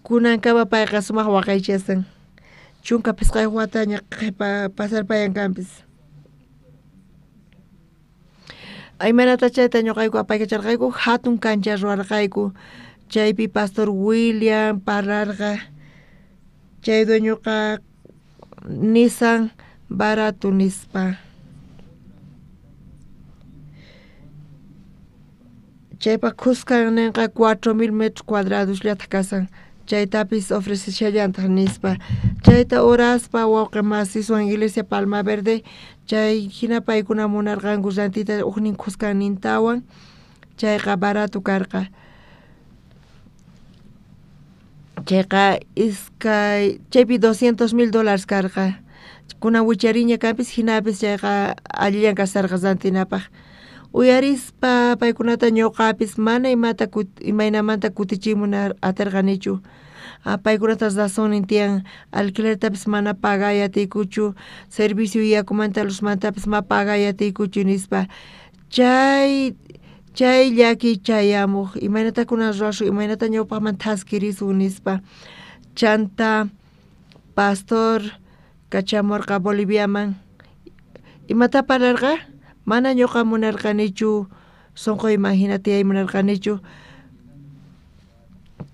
Kunankama payqa sumaq waqaychasan. Chunka pisqay wataña pasarpayankanpis. Aymanata chayta ñuqayku apaykacharqayku hatun cancha ruwarqayku. Chaypi Pastor William parlarqa. Chay dueñoqa Nissan barato nispa. Chaypa qusqaninqa 4.000 metros cuadrados llata kasan. Chaytapis ofrecishallantaq nispa. Chayta uraspa wawqi masiswan Iglesia Palma Verde. Chay hina paykuna munarqanku rantita uqnin qusqanintawan. Chayqa barato karqa. Chayqa iskay chaypi $200,000 karqa. Kunan wichariña kanpis hinapis chayqa allillan kasarqa rantinapaq. Uyarispa paykunata ñuqapis mana imaynamanta kutichimunar atirqanichu. Paykunata razonin tiyan alquilertapis mana pagayatiykuchu, servicio yakumanta luzmantapis ma pagayatiykuchu nispa. Chay llaki chayamuq imaynatakunan rurashu imaynata ñawpaqman taskirisun nispa. Chanta Pastor kachamurqa Boliviaman. Imata parlarqa? Mana ñuqa munarqanichu sunquyman hina tiyaymunarqanichu.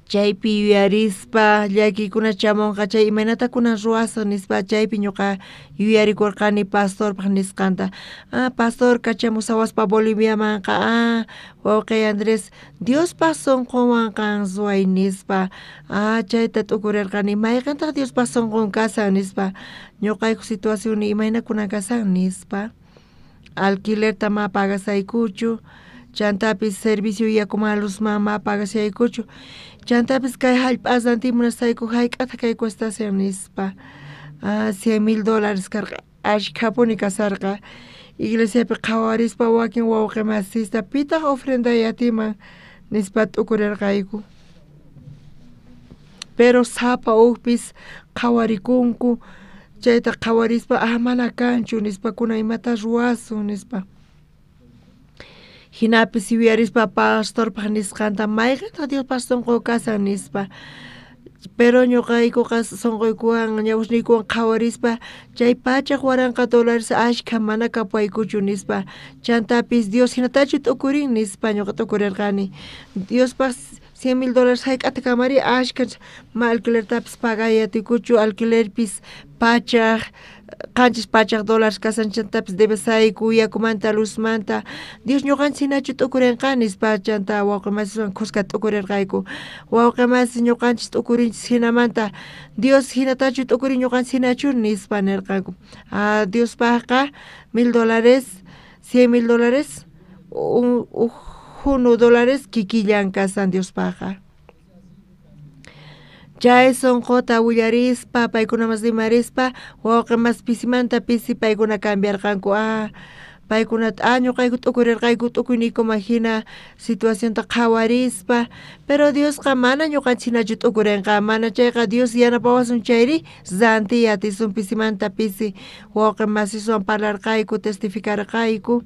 Chaypi yuyarispa llakikuna chamunqa chay imaynatakunan ruwasun nispa chaypi ñuqa yuyarikurqani pastorpaq nisqanta. Pastor kachamusawaspa Boliviamanqa wawqi Andrés Diospaq sunquwan kan ruway nispa. Chayta t'ukurirqani mayqantaq Diospaq sunqun kasan nispa. Ñuqayku situación imaynakunan kasan nispa. Alquilerta ma pagasaykuchu. Chantapis servicio yakuman luzman ma pagasaykuchu. Chantapis kay hallp'asantí munasayku hayk'ata kay cuestación nispa. $100,000 karqa. Ashkhapuni kasarqa. Iglesiapi qhawarispa wakin wawqi masista pitaq ofrendayatiman nispa t'ukurirqayku. Pero sapa uqpis qhawarikunku. Chayta qhawarispa mana kanchu nispa kuna imata ruwasun nispa. Hinapis yuyarispa pastorpaq nisqanta mayqantaq Diospaq sunqu kasan nispa. Pero ñuqaykuqa sunquykuwan ñawusniykuwan qhawarispa chay pachaq waranqa dólares ashkha mana kapaykuchu nispa. Chantapis Dios hinatachu t'ukurin nispa ñuqa t'ukurirqani. Diospaq $100,000 hayk'ata kamari ashkha ma alquilertapis pagayatikuchu alquilerpis pachaq qanchis pachaq dólares kasan chantapis debesayku yakumanta luzmanta Dios ñuqanchis hinachu t'ukurinqa nispa chanta wawqi masiswan qusqa t'ukurirqayku. Wawqi masis ñuqanchis t'ukurinchis hinamanta Dios hinatachu t'ukurin ñuqanchis hinachu nispa nirqanku. Diospaqqa $1,000, $100,000 $1 kikillan kasan Diospaqqa. Chay sunquta willarispa paykunamas rimarispa wawqi mas pisimanta pisi paykuna cambiarqanku. Paykunata ñuqayku t'ukurirqayku t'ukuyniykuman hina situacionta qhawarispa pero Diosqa mana ñuqanchis hinachu t'ukurinqa. Mana chayqa Dios yanapawasun chayri rantiyatisun pisimanta pisi wawqi masiswan parlarqayku testificarqayku.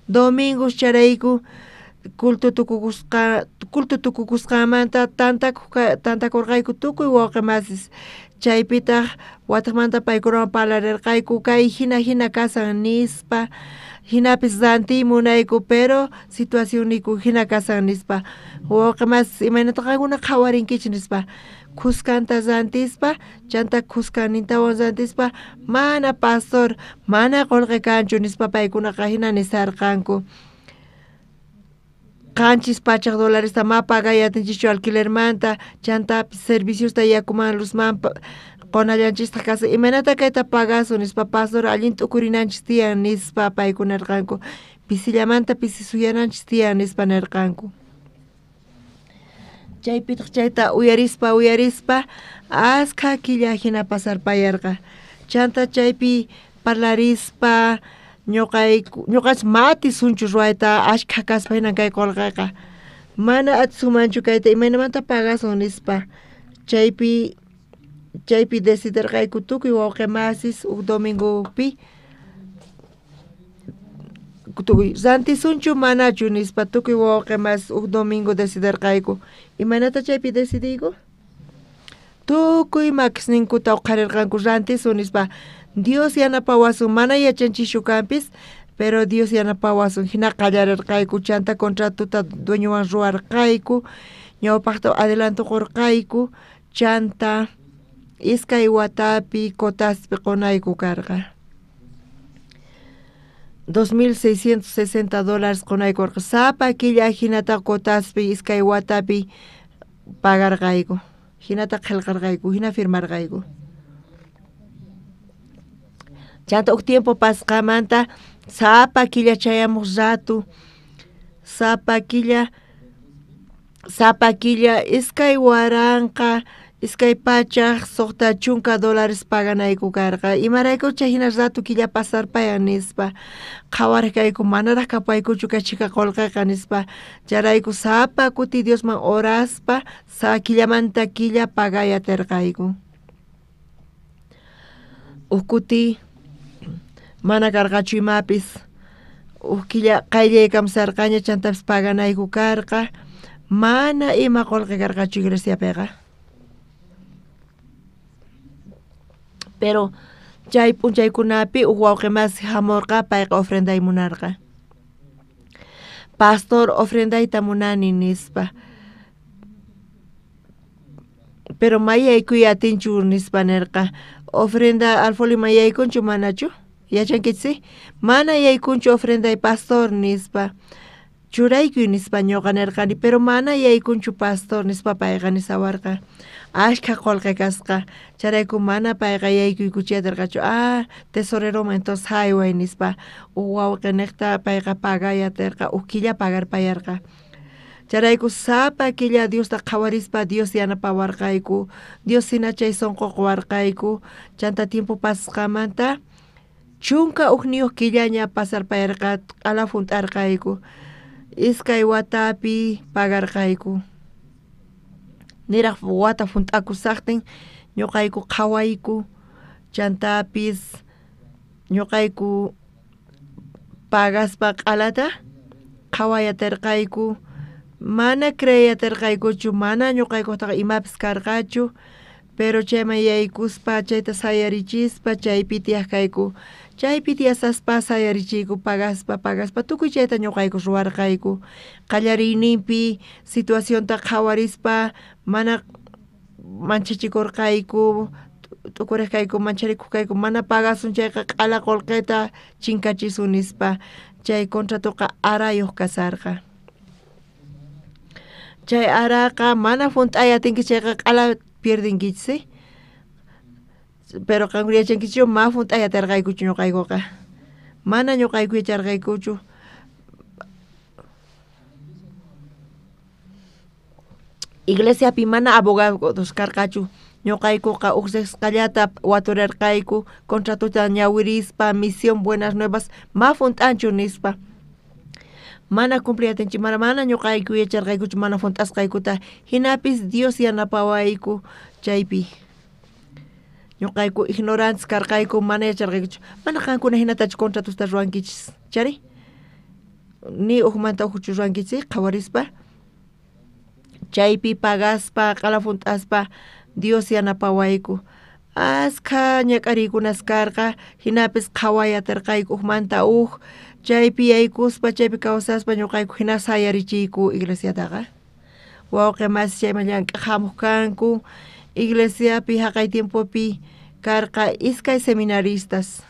Domingos charayku culto tukukusqamanta tantakurqayku tukuy wawqi masis. Chaypitaq wataqmanta paykunawan parlarirqayku kay hina kasan nispa. Hinapis rantimunayku pero situacionniku hina kasan nispa. Wawqi masis imaynataqaykuna qhawarinkichik nispa. Qusqanta rantispa chanta qusqanintawan rantispa mana pastor mana qunqi kanchu nispa paykunaqa hina nisarqanku. Qanchis pachaq dolaresta ma pagayatinchichu alquilermanta chantapis serviciosta yakuman luzman qonallanchista kasa imanata kayta pagasun nispa pastor allin t'ukurinanchis tiyan nispa paykuna nirqanku. Pisillamanta pisisuyananchis tiyan nispa nirqanku. Chaypitaq chayta uyarispa askha killa hina pasarpayarqa. chanta chaypi parlarispa ñuqas mati sunchu ruayta ashka kaspa hina kay kolqaqa mana atsumanchu kayta imaynamanta pagasun nispa chaypi decidirqayku tukuy wawqimasis uk domingopi tukuy rantisunchu manachu nispa tukuy wawqimas uk domingo decidirqayku imanata chaypi decidiyku tukuy makisninkuta qarirqanku rantisun nispa Dios yanapawasun mana yachanchishu kampis pero Dios yanapawasun hina qallarirqayku chanta contratuta dueñowan ruwarqayku ñawpaqta adelantukurqayku chanta iskay watapi kotaspi qunayku karqa $2,660 qunaykurqa sapa killa hinata kotaspi iskay watapi pagarqayku hinata qillqarqayku hina firmarqayku chanta uk tiempo pasqamanta sapa killa chayamuq ratu sapa killa iskay waranqa iskay pachaq suqta chunka $1 paganayku karqa imarayku chay hina ratu killa pasarpayan nispa qhawarqayku manaraq kapaykuchu kachika qolqaqa nispa charayku sapa kuti Diosman oraspa killamanta killa pagayatirqayku uk kuti mana karqachu imapis uk killa qayllay kamsarqaña chantapis paganayku karqa mana ima qolqa karqachu iglesiapiqa pero chay p'unchaykunapi uk wawqimas hamurqa payqa ofrenday munarqa pastor ofrendayta munani nispa pero mayaykuy atinchu nispa nirqa ofrenda alfoli mayaykunchu manachu yachankichis mana yaykunchu ofrenday pastor nispa churaykuy nispa ñuqa nirqani pero mana yaykunchu pastor nispa payqa nisawarqa ashka qolqa kasqa charayku mana payqa yaykuykuchiyatirqachu tesoreroman entonces hayway nispa uk wawqi niqta payqa pagayatirqa uk killa pagarpayarqa charayku sapa killa Diosta qhawarispa Dios yanapawarqayku Dios hina chay sunquqwarqayku chanta tiempo pasqamanta chunka uk niyuq killaña pasarpayarqa q'ala funt'arqayku iskay watapi pagarqayku niraq wata funt'akusaqtin ñuqayku qhawayku chantapis ñuqayku pagaspa q'alata qhawayatirqayku mana creyatirqaykuchu mana ñuqaykuqtaqa imapis karqachu pero chayman yaykuspa chayta sayarichispa chaypi tiyaqkayku chaypi tiyasaspa sayarichiyku pagaspa tukuy chayta ñuqayku ruwarqayku qallariyninpi situacionta qhawarispa mana manchachikurqayku tukuriqkayku mancharikuqkayku mana pagasun chayqa q'ala qolqeta chinkachisun nispa chay contratuqa arayuq kasarqa chay araqa mana funt'ayatinki chayqa q'ala pierdinkichis pero qankuna yachankichu ma funt'ayatirqaykuchu ñuqaykuqa mana ñuqayku yacharqaykuchu iglesiapi mana abogados karqachu ñuqaykuqa uk sesqallata waturirqayku contratuta ñawirispa misión buenas nuevas ma funt'anchu nispa mana cumpliyatinchi mana ñuqayku yacharqaykuchu mana funt'asqaykuta hinapis Dios yanapawayku chaypi ñuqayku ignorantes karqayku mana yacharqaykuchu mana qankuna hinatachu contratusta ruwankichis chari ni ukmanta ukchu ruwankichis qhawarispa chaypi pagaspa q'ala funt'aspa Dios yanapawayku askha ñak'ariykunas karqa hinapis qhawayatirqayku ukmanta uk chaypi yaykuspa chaypi kawsaspa ñuqayku hina sayarichiyku iglesiataqa wawqimas chayman llank'aq hamuq kanku iglesiapi haqay tiempopi karqa iskay seminaristas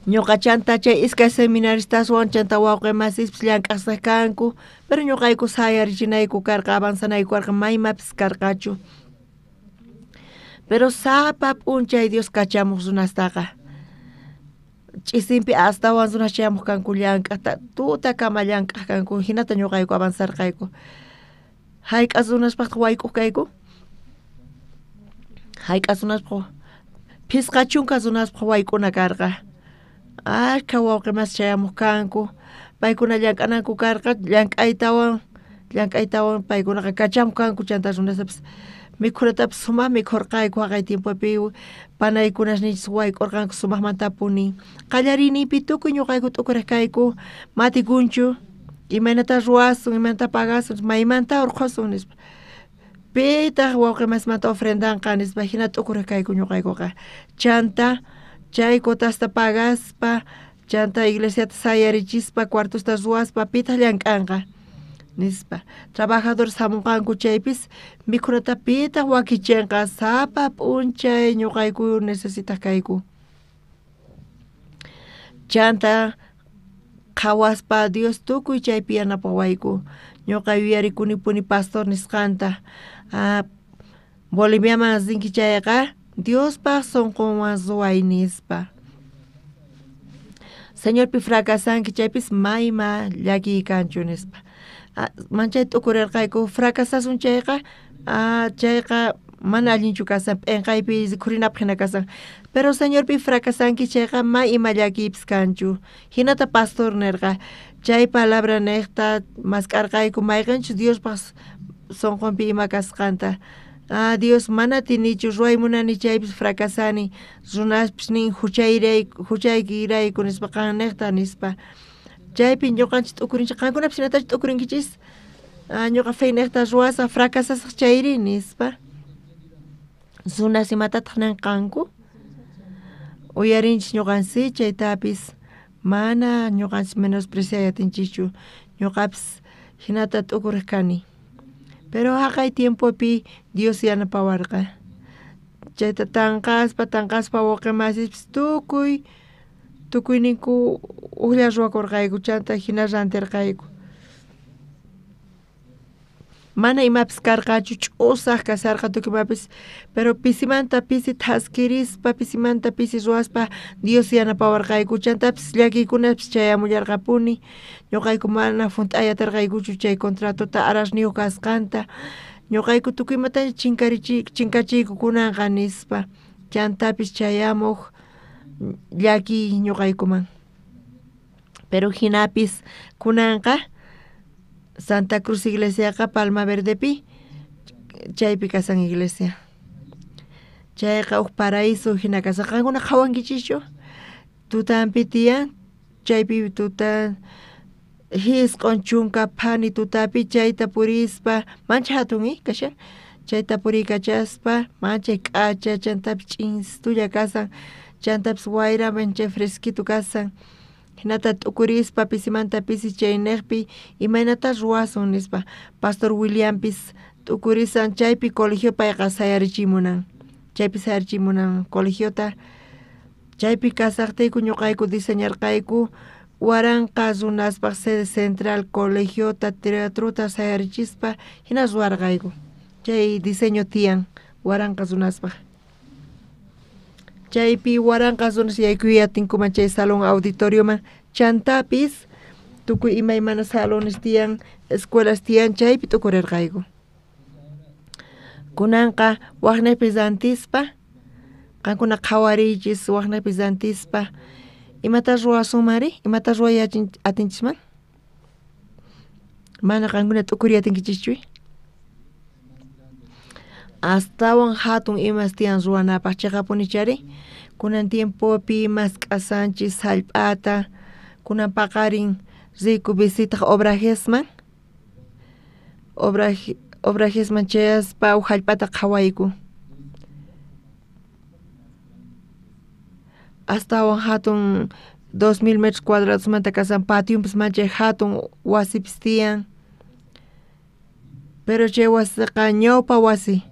ñuqa chanta chay iskay seminaristaswan chanta wawqimasipis llank'aqsaq kanku pero ñuqayku sayarichinayku karqa avanzanayku karqa maymapis karqachu pero sapa p'unchay Dios kachamuq runastaqa ch'isinpi astawan runas chayamuq kanku llank'aqta tutakama llank'aq kanku hinata ñuqayku avanzarqayku hayk'as runaspaq wayk'uq kayku hayk'asunaspa phisqa chunkasunaspa wayk'una karqa ashkha wawqimas chayamuq kanku paykuna llank'ananku karqa llank'aytawan paykunaqa kachamuq kanku chanta runasapis mikhunatapas sumaq mikhurqayku haqay tiempopi panaykunasninchis wayk'urqanku sumaqmantapuni qallariyninpi tukuy ñuqayku t'ukurejkayku matikunchu imaynata ruwasun imaynata pagasun maymanta urqusun nispa pitaq wawqimasmanta ofrendanqa nispa hina t'ukurejkayku ñuqaykuqa chanta chay kutasta pagaspa chanta iglesiata sayarichispa cuartosta ruwaspa pitaq llank'anqa nispa trabajadores hamunqanku chaypis mikhunata pitaq wakichinqa sapa p'unchay ñuqayku necesitaq kayku chanta qhawaspa Dios tukuy chaypi yanapaq wayku ñuqa yuyarikunipuni pastor nisqanta Boliviaman rinki chayqa Diospaq sunqunwan ruway nispa señorpi fracasanki chaypis mayma llakiykanchu nispa manchay t'ukurirqayku fracasasun chayqa chayqa mana allinchu kasan p'enqaypi khurinapaq hina kasan pero señorpi fracasanki chayqa may ima llakiypis kanchu hinata pastor nirqa chay palabra niqta masq'arqayku mayqanchus Diospaq sunqunpi ima kasqanta Dios mana tinichu ruway munani chaypis fracasani runaspis nin huchaykirayku nispa qan niqta nispa chaypi ñuqanchis t'ukurinchik qankunapish hinatachu t'ukurinkichis ñuqa fey niqta ruwasaq fracasasaq chayri nispa runas imatataq ninqanku uyarinchis ñuqanchis chaytapis mana ñuqanchis menospreciayatinchikchu ñuqapis hinata t'ukuriq kani pero haqay tiempopi Dios yanapawarqa chayta tanqaspa wawqimasipis tukuyninku uqlla ruwakurqayku chanta hina rantirqayku mana imapis karqachu ch'usaq kasarqa tukuymapis pero pisimanta pisi thaskirispa pisimanta pisi ruwaspa Dios yanapawarqayku chantapis llakiykunapis chayamullarqapuni ñuqayku mana funt'ayatirqaykuchu chay contratuta arasniyuq kasqanta ñuqayku tukuymata chinkachiyku kunanqa nispa chantapis chayamuq llaki ñuqaykuman pero hinapis kunanqa Santa Cruz Iglesiaqa Palma Verdepi chaypi kasan iglesia chayqa uq paraíso hina kasan qankuna qhawankichischu tutanpi tiyan chaypi tutan hisq'un chunka phani tutapi chayta purispa mancha hatun kashan chayta puriykachaspa manchay k'acha chantapi ch'instulla kasan chantapis wayraman chay fresquito kasan hinata t'ukurispa pisimanta pisi chay niqpi imaynata ruwasun nispa Pastor Williampis t'ukurisan chaypi colegio payqa sayarichimunan chaypi sayarichimunan colegiota chaypi kasaqtiyku ñuqayku diseñarqayku waranqa runaspaq sede central colegiota teatruta sayarichispa hina ruwarqayku chay diseño tiyan waranqa runaspaq chaypi waranqa runas yaykuyatinkuman chay salón auditorioman chantapis tukuy imaymana salones tiyan escuelas tiyan chaypi t'ukurirqayku kunanqa waqnaypis rantispa qankuna qhawariychis waqnaypis rantispa imata ruwasunmari imata ruwayachin atinchisman mana qankuna t'ukuriyatinkichikchu astawan hatun imas tiyan ruwanapaq chiqapunichari kunan tiempopi mask'asanchis hallp'ata kunan paqarin riku visitaq obrajesman chayaspa hallp'ata qhawayku astawan hatun 2000 metros cuadrados manta kasan patiumpis manchay hatun wasipis tiyan pero chay wasiqa ñawpa wasi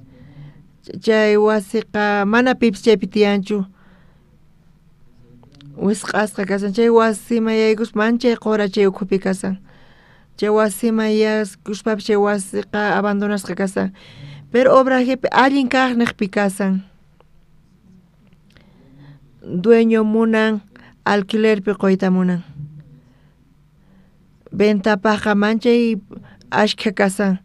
chay wasiqa mana pipis chaypi tiyanchu wisq'asqa kasan chay wasima yaykus manchay qora chay ukhupi kasan chay wasima yaykuspapis chay wasiqa abandonasqa kasan pero obrajepi allin kaq niqpi kasan dueño munan alquilerpi qoyta munan ventapaqqa manchay ashkha kasan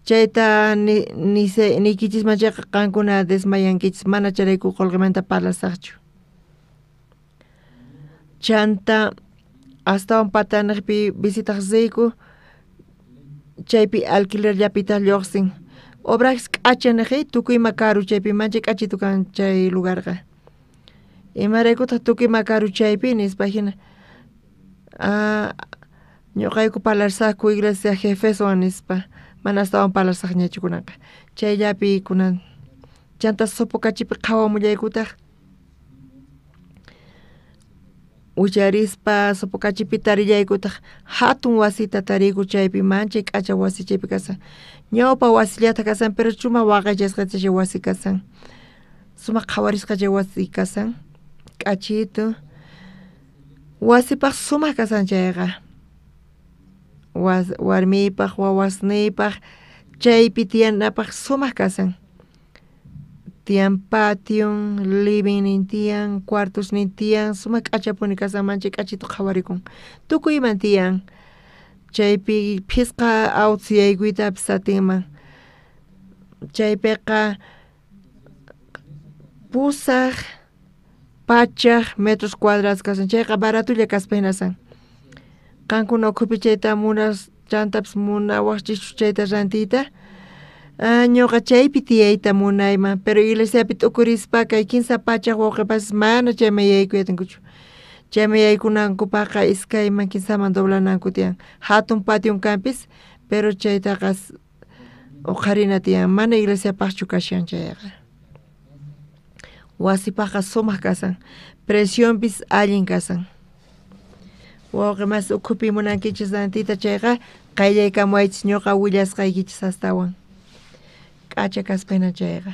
chayta ni kichis machaqa qankuna desmayankichis mana charayku qolqimanta palasaqchu. Chanta astawan patanaqpi visitaq zayku chaypi alquilerllapita lluqsin. Obras k'achanaqi tukuyma karu chaypi mancha k'achitu kan chay lugarqa. Imaraykutaq tukuyma karu chaypi nispa hina ñuqayku palarsaqku iglesia jefeswan nispa mana astawan palarsaqñachu kunaqa. Chayllapi kunan chanta sopokachipi qhawamullaykutaq ucharispa sopokachipi tarillaykutaq hatun wasita tariyku chaypi mancha k'acha wasi chaypi kasan. Ñawpa wasillata kasan pero chuma waqaychasqa chay wasi kasan. Sumaq qhawarisqa chay wasi kasan. K'achitu wasipaq sumaq kasan chayqa. Warmipaq wawasnipaq chaypi tiyanapaq sumaq kasan. Tiyan patio, living nintiyan, cuartos nintiyan, sumaq k'achapuni kasan mancha k'achitu qhawarikun. Tukuyman tiyan. Chaypi phisqa awt'siyaykuytapas atinman. Chaypiqa pusaq pachaq metros cuadrados kasan. Chayqa baratulla kaspa hinasan. Qankuna ukhupi chayta munas chantapas munawaqchischu chayta rantiyta. Ñuqa chaypi tiyayta munayman, pero iglesiapi tukurispa kay kinsa pachaq wawqipas mana chayman yaykuyatinkuchu. Chayman yaykunankupaqa iskayman kinsaman doblananku tiyan. Hatun patio kampis, pero chaytaqa uqharina tiyan. Mana iglesiapaqchu kashan chayqa. Wasipaqa sumaq kasan. Presionpis allin kasan. Wawqimas ukhupi munankichis rantiyta chayqa qayllaykamuaychis ñuqa willasqaykichis astawan. K'acha kaspayna chayqa.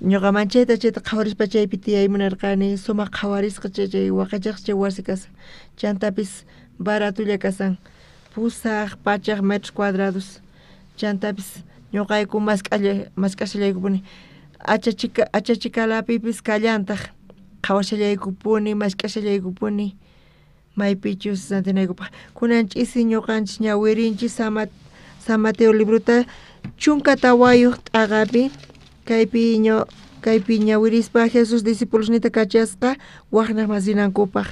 Ñuqa manchayta chayta qhawarispa chaypi tiyaymunarqani sumaq qhawarisqa chay waqachaq chay wasi kasan. Chantapis baratulla kasan. Pusaq pachaq metros cuadrados. Chantapis ñuqayku mask'ashallaykupuni. Achachikalapipis kallantaq qhawashallaykupuni, mask'ashallaykupuni. Maypichus santinaykupaq. Kunan ch'isi ñuqanchis ñawirinchis San Mateo libruta chunka tawayuq t'aqapi kaypi ñawirispa Jesus discípulosnita kachasqa waqnaq masinankupaq.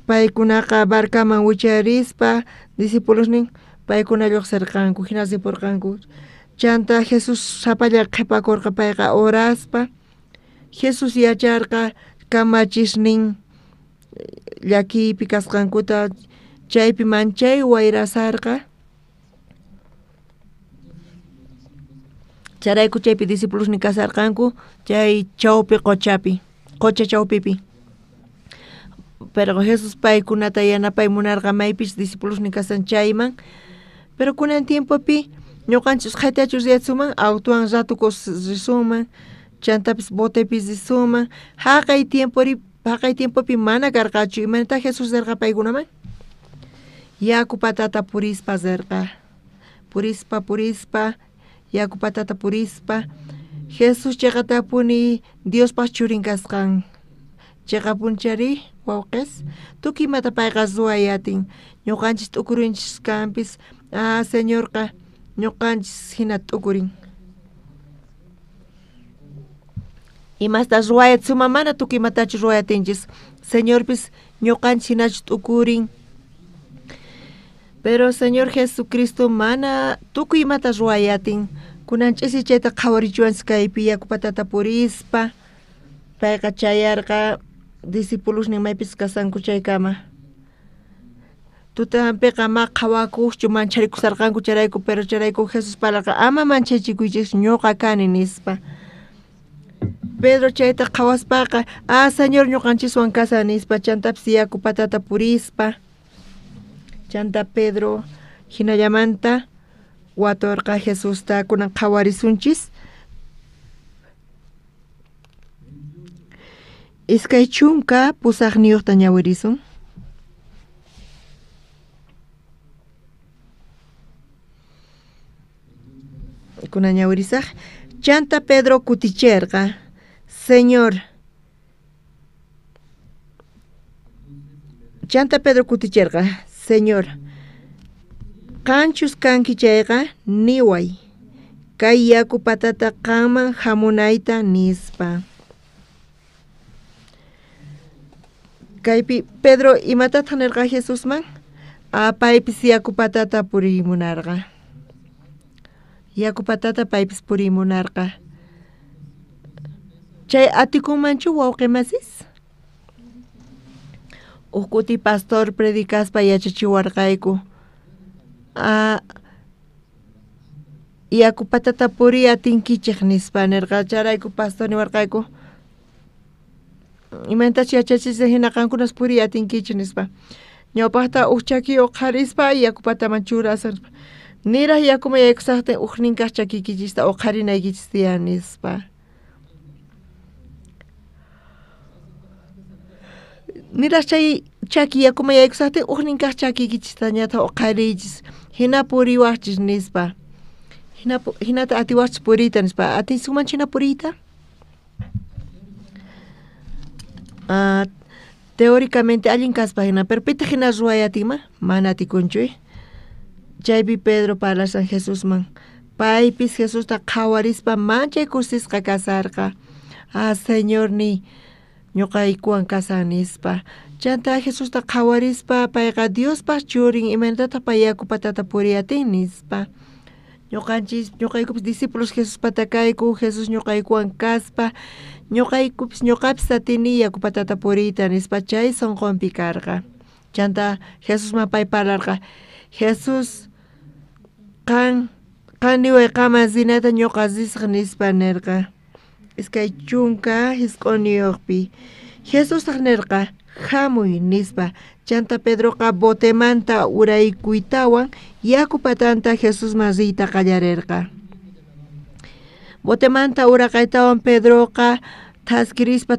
Paykunaqa barkaman wicharispa discípulosnin paykuna lluqsirqanku, hinasipurqanku. Chanta Jesus sapalla qhipakurqa payqa oraspa. Jesus yacharqa kamachisnin llakiypi kasqankuta chaypi manchay wayrasarqa. Charayku chaypi discípulosni kasarqanku chay chawpi qocha chawpipi. Pero Jesus paykunata yanapay munarqa maypis discípulosni kasan chayman. Pero kunan tiempopi ñuqanchis qhaytachus yatsuman autowan ratukus risunman. Chantapis botepis risunman. Haqay tiempopi mana karqachu. Imanita Jesus zerqa paykunaman. Yaku patata purispa zerqa. Purispa. Yaku patata purispa. Jesus chayqatapuni Diospaq churin kasqan. Chayqapunchari wawqis. Tukimata payqa ruwayatin. Ñuqanchis t'ukurinchis kampis. Señorqa ñuqanchis hina t'ukurin. Imasta ruwayat suma mana tukimatachu ruwayatinchis. Señorpis ñuqanchis hinachu t'ukurin. Pero Señor Jesucristo mana tukuymata ruwayatin. Kunan ch'isi chayta qhawarichuanchis kaypi yaku patata purispa. Payqa chayarqa discípulosnin maypis kasanku chaykama. Tutanpiqa ma qhawakuqchu mancharikusarqanku charayku, pero charayku Jesus palarqa ama manchachikuychis ñuqa kani nispa. Pedro chayta qhawaspaqa Señor ñuqanchiswan kasa nispa chantapis yaku patata purispa. Chanta Pedro hinallamanta waturqa Jesusta kunan qhawarisunchis. Iskay chunka pusaqniyuqta ñawirisun. Kunan ñawirisaq. Chanta Pedro kuticherqa. Señor. Chanta Pedro kuticherqa. Señor. Qanchus kanki chayqa niway. Kay yaku patata qanman hamunayta nispa. Kaypi Pedro imatata nirqa Jesusman? Paypis yaku patata purimunarqa. Yaku patata paypis purimunarqa. Chay atikunmanchu wawqimasis? Ukuti pastor predicaspa yachachiwarqayku. Yaku patata puri atinkichik nispa nirqa charayku pastor niwarqayku. Imantachi yachachisa hina qankunas puri atinkichik nispa. Ñawpaqta chaki uqharispa yaku pataman churasqa. Niraq yakuma yaykusaqtin uqninkaq chakikichista uqharinaykichis tiyan nispa. Niraq chay chaki yakuma yaykusaqtin uqninkaq chakikichista ñata uqharichis. Hina puriwaqchis nispa. Hinata atiwaqchis purita nispa. Atinsumanchina purita? Teóricamente allin kaspa hina, pero pita hina ruwayatima, mana atikunchuy. Chaypi Pedro parlasan Jesusman. Paypis Jesusta qhawarispa manchay kusisqa kasarqa. Señor ni ñuqaykuwan kasan nispa. Chanta Jesusta qhawarispa payqa Diospa churin imantataq pay yaku patata puriyatin nispa. Ñuqaykupis discípulos Jesus patakayku, Jesus ñuqaykuwan kaspa, ñuqapis atini yaku patata purita nispa chay sonqonpi karqa. Chanta Jesusman pay parlarqa, Jesus qan niway qama zinata ñuqasisqa nispa nirqa. Iskay chunka hisq'uniyuqpi. Jesusaq nirqa, hamuy nispa. Chanta Pedroqa botemanta uraykuytawan yaku patanta Jesusman riyta qallarirqa. Botemanta uraqaytawan Pedroqa taskirispa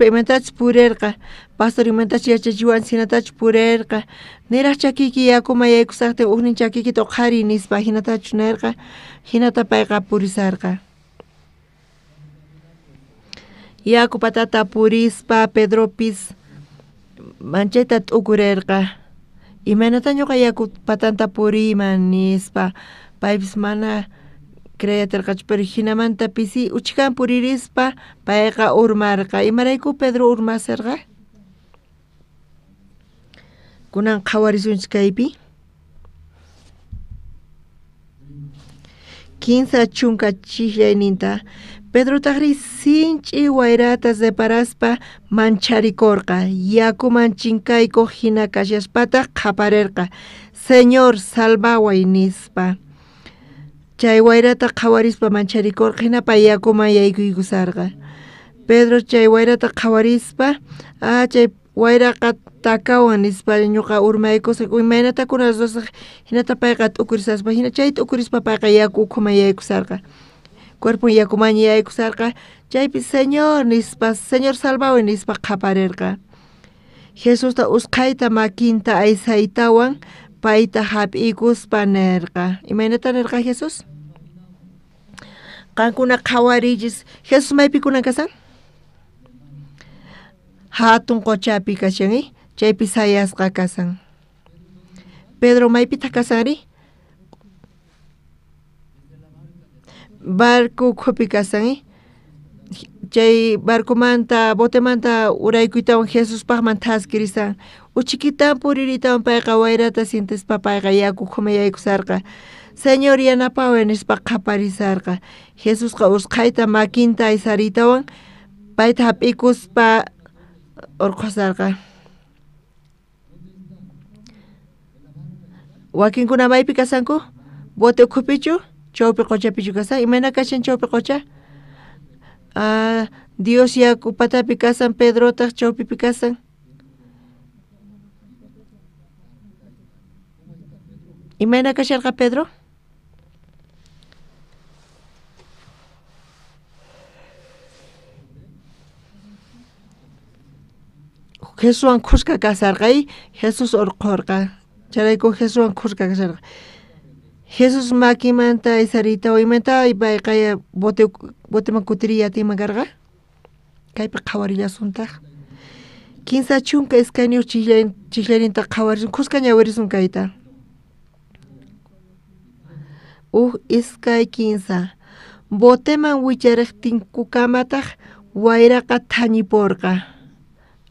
imantachis purirqa. Pastor imantachis yachachiwan sinatachis purirqa. Niraq chakiki yakuma yaykusaqtin uqnin chakikita uqhari nispa hinatachus nirqa. Hinata payqa purisarqa. Yaku patata purispa Pedropis manchayta t'ukurirqa. Imanata ñuqa yaku patanta puriman nispa. Paypis mana creyatirqachu, pero hinamanta pisi uchikan puririspa payqa urmarqa. Imarayku Pedro urmasirqa? Kunan qhawarisunchis kaypi. 15 chunka chiklayninta Pedro taqri sinchi wayrata separaspa mancharikorqa. Yakuman chinkayku hina kashaspata qaparirqa. Señor salvaway nispa. Chay wayrata qhawarispa mancharikorqa hina pay yakuman yaykuykusarqa. Pedro chay wayrata qhawarispa chay wayraqa takawan nispa ñuqa urmaykusaq imaynata kunas rusaq hinata payqa t'ukurisaspa hina chay t'ukurispa payqa yaku ukhuman yaykusarqa. Cuerpo yakuman yaykusarqa chaypi Señor nispa, Señor salvawi nispa qaparirqa. Jesusta usqayta makinta aysaytawan payta hap'ikuspa nirqa. Imaynata nirqa Jesus? Qankuna qhawarillis Jesus maypi kunan kasan? Hatun qochapi kashan chaypi sayasqa kasan. Pedro maypita kasanri? Barco kupi kasan chay barcomanta botemanta uraykuytawan Jesus paqman taskirisan uchikitan puriritawan payqa wayrata sintispa payqa yaku khuma yaykusarqa. Señor yanapawan nispa qaparisarqa. Jesusqa usqayta makinta aysaritawan payta hap'ikuspa urqusarqa. Wakinkuna maypi kasanku? Bote ukhupichu? Chawpi qochapichu kasan? Imana kashan chawpi qocha? Dios yaku patapi kasan Pedrotaq chawpipi kasan? Imana kasharqa Pedro? Jesuswan khusqa kasarqa Jesus urqurqa. Charayku Jesuswan khusqa kasarqa. Jesus makimanta isaritawa imanta payqa boteman kutiriyatima karqa. Kaypi qhawarillasuntaq. 15 chunka escanio chiklayninta qhawarisun khusqa ñawirisun kayta. iskay 15 boteman wicharaqtinkukamataq wayraqa thañiporqa.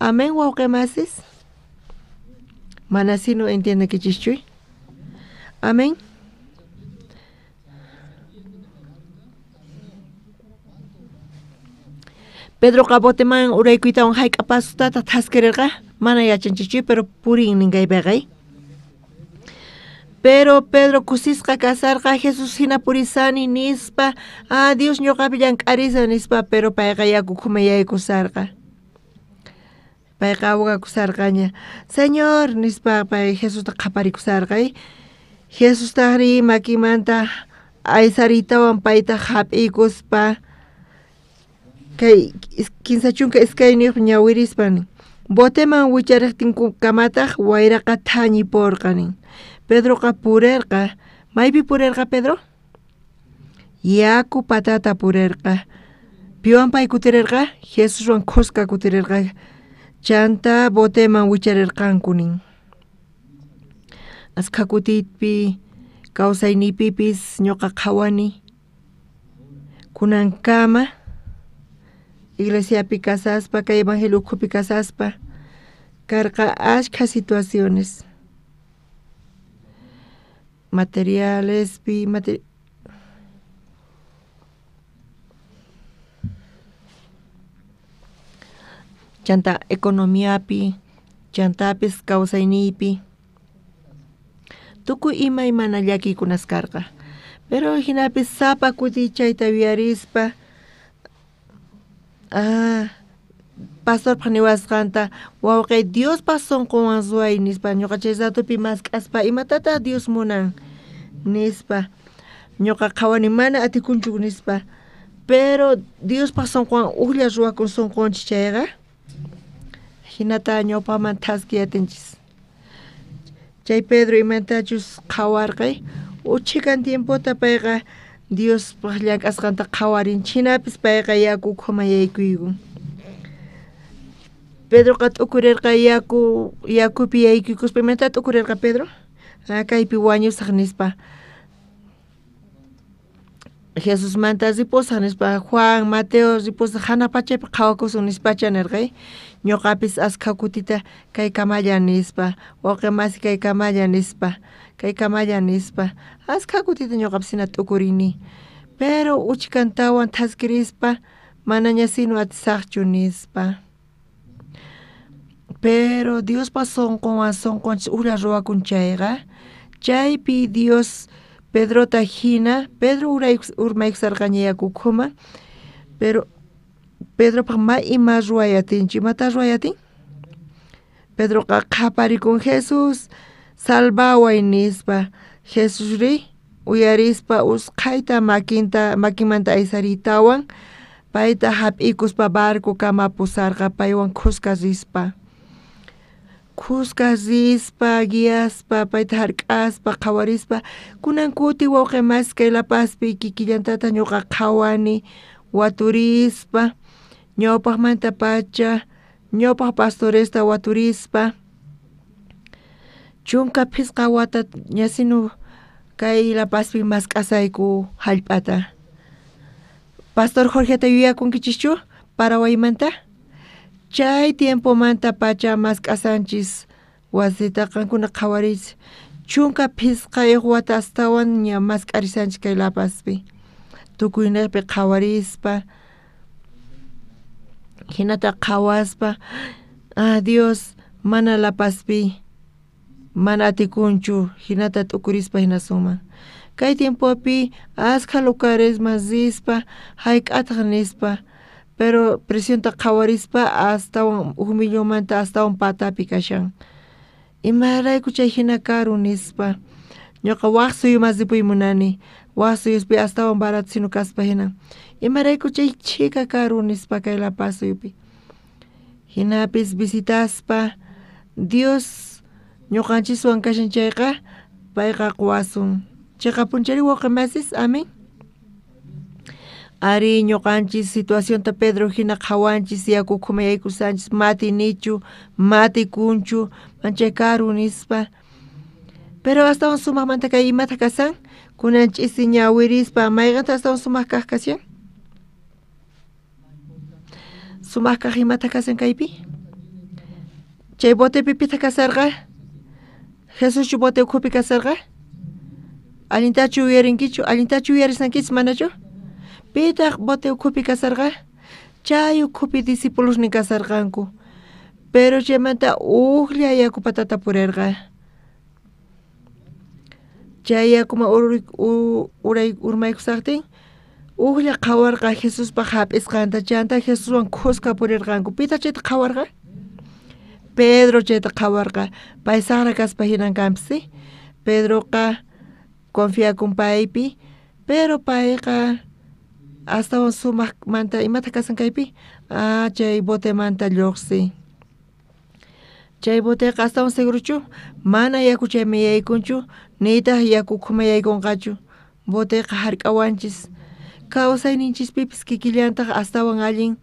Amén, wawqimasis. Mana sino entiende que chischuy. Amén. Pedro boteman uraykuita un haik apasutata tasquererqa mana yachanchichuy pero purin ningay begay. Pero Pedro kusisqa kasarqa Jesús hina purisani nispa Dios ñuqapi llank'arisa nispa pero payqa yaku kumayaykusarqa. Payqa awaqakusarqaña Señor nispa pay Jesús qaparikusarqay. Jesús taqri makimanta aysaritawan payta hap'ikuspa kay 15 chunka iskayniyuq ñawirispan boteman wicharaqtinkukamataq wayraqa thañiporqanin. Pedroqa purerqa. Maypi purerqa Pedro? Yaku patata purerqa. Piwan pay kutirerqa? Jesuswan qusqa kutirerqa. Chanta boteman wicharerqankunin. Aska kutitpi kawsaynipipis ñuqa qhawani. Kunankama iglesiapi kasaspa kay evangelio ukhupi kasaspa karqa ashka situaciones. Materiales chanta economiapi chantapis kawsaynipi tukuy imaymana llakikunaskarqa pero hinapis sapa kuti chayta wiyarispa pastor paniwasqanta wawqay Dios pasonqwan suway nispa ñuqa chay satupi mask'aspa imatata Dios munan nispa ñuqa qhawani mana atikunchu nispa pero Dios pasonqwan uqlla ruwakun sonqonchis chayqa hinata ñawpaman taskiyatinchis. Chay Pedro imantachus qhawarqay uchikan tiempota payqa Dios llank'asqanta qhawarin chinapis payqa yaku khumayaykuygun. Pedro t'ukurirqa yakupi yaykuykuspa imanta t'ukurirqa Pedro? Kaypi wañusaq nispa Jesús manta ripusaq nispa Juan, Mateo ripusaq hana pachaypi qhawakusun nispacha nirqay. Ñuqapis askha kutita kay kamalla nispa wawqimasi kay kamalla nispa askha kutita ñuqapis hina t'ukurini pero uchikantawan taskirispa manaña sino atisaqchu nispa pero Dios sonqonwan sonqonchis uqlla ruwakunchayqa chaypi Dios Pedrota hina Pedro urmaykusarqaña yakukuman pero Pedro pa ima ruwayatinchi mata ruwayatin Pedro qhaparikun Jesús salvaway nispa Jesús ri uyarispa usqayta makimanta aysaritawan payta hap'ikuspa barco kama pusarqa paywan qusqa rispa guiaspa payta hark'aspa qhawarispa kunan kuti wawqimas kaylapaspi kikillantata ñuqa qhawani waturispa ñawpaqmanta pacha ñawpaq pastoresta waturispa chunka phisqa wata ñasinu kaylapaspi mask'asayku hallp'ata. Pastor Jorgeta yuyakunkichischu Parawaymanta chay tiempo manta pacha mask'asanchis wasita qankuna qhawaris chunka phisqayuq wata astawan ña mask'arisanchis kaylapaspi tukuynaypi qhawarispa hinata qhawaspa Dios mana lapaspi mana atikunchu hinata t'ukurispa hina suman kay tiempopi askha lugares mazispa hayk'ataq nispa pero presionta qhawarispa astawan humillomanta astawan patapi kashan imarayku chay hina karu nispa ñuqa waq suyu masipuy munani waq suyuspi astawan barato sinu kaspa hina imarayku chay chika karu nispa kaylapas suyupi hinapis visitaspa Dios ñuqanchiswan kashan chayqa payqa quwasun chayqa punchari wawqimasis amén. Ari ñuqanchis situacionta Pedro hina qhawanchis yaku khumayaykusanchis mati nichu mati kunchu manchay karu nispa Pero hasta un sumak manta kay imata kasan, kunan ch'isi ñawirispa mayganta hasta un sumak kaq kasyan. Sumak kaq imata kasan kaypi. Chay bote pipita kasarqa, Jesus chu bote ukhupi kasarqa. Alintachu uyarinkichu, alintachu uyarisankichis manachu. Pitaq bote ukhupi kasarqa. Chay ukhupi discípulos ni kasarqanku. Pero chaymanta uqlla yaku patata purerqa. Chay yakuma urmaykusaqtin uqlla qhawarqa Jesuspa hap'isqanta chanta Jesuswan khusqa purirqanku. Pita chayta qhawarqa? Pedro chayta qhawarqa. Pay saqra kaspa hinankanpis. Pedroqa confiakun paypi, pero payqa astawan sumaq manta imata kasan kaypi? Chay bote manta lluqsi. Chay boteqa astawan seguruchu mana yaku chaymi yaykunchu, nitaq yaku khuma yaykunqachu. Boteqa hark'awanchis. Kawsayninchispipis kikillantaq astawan allin,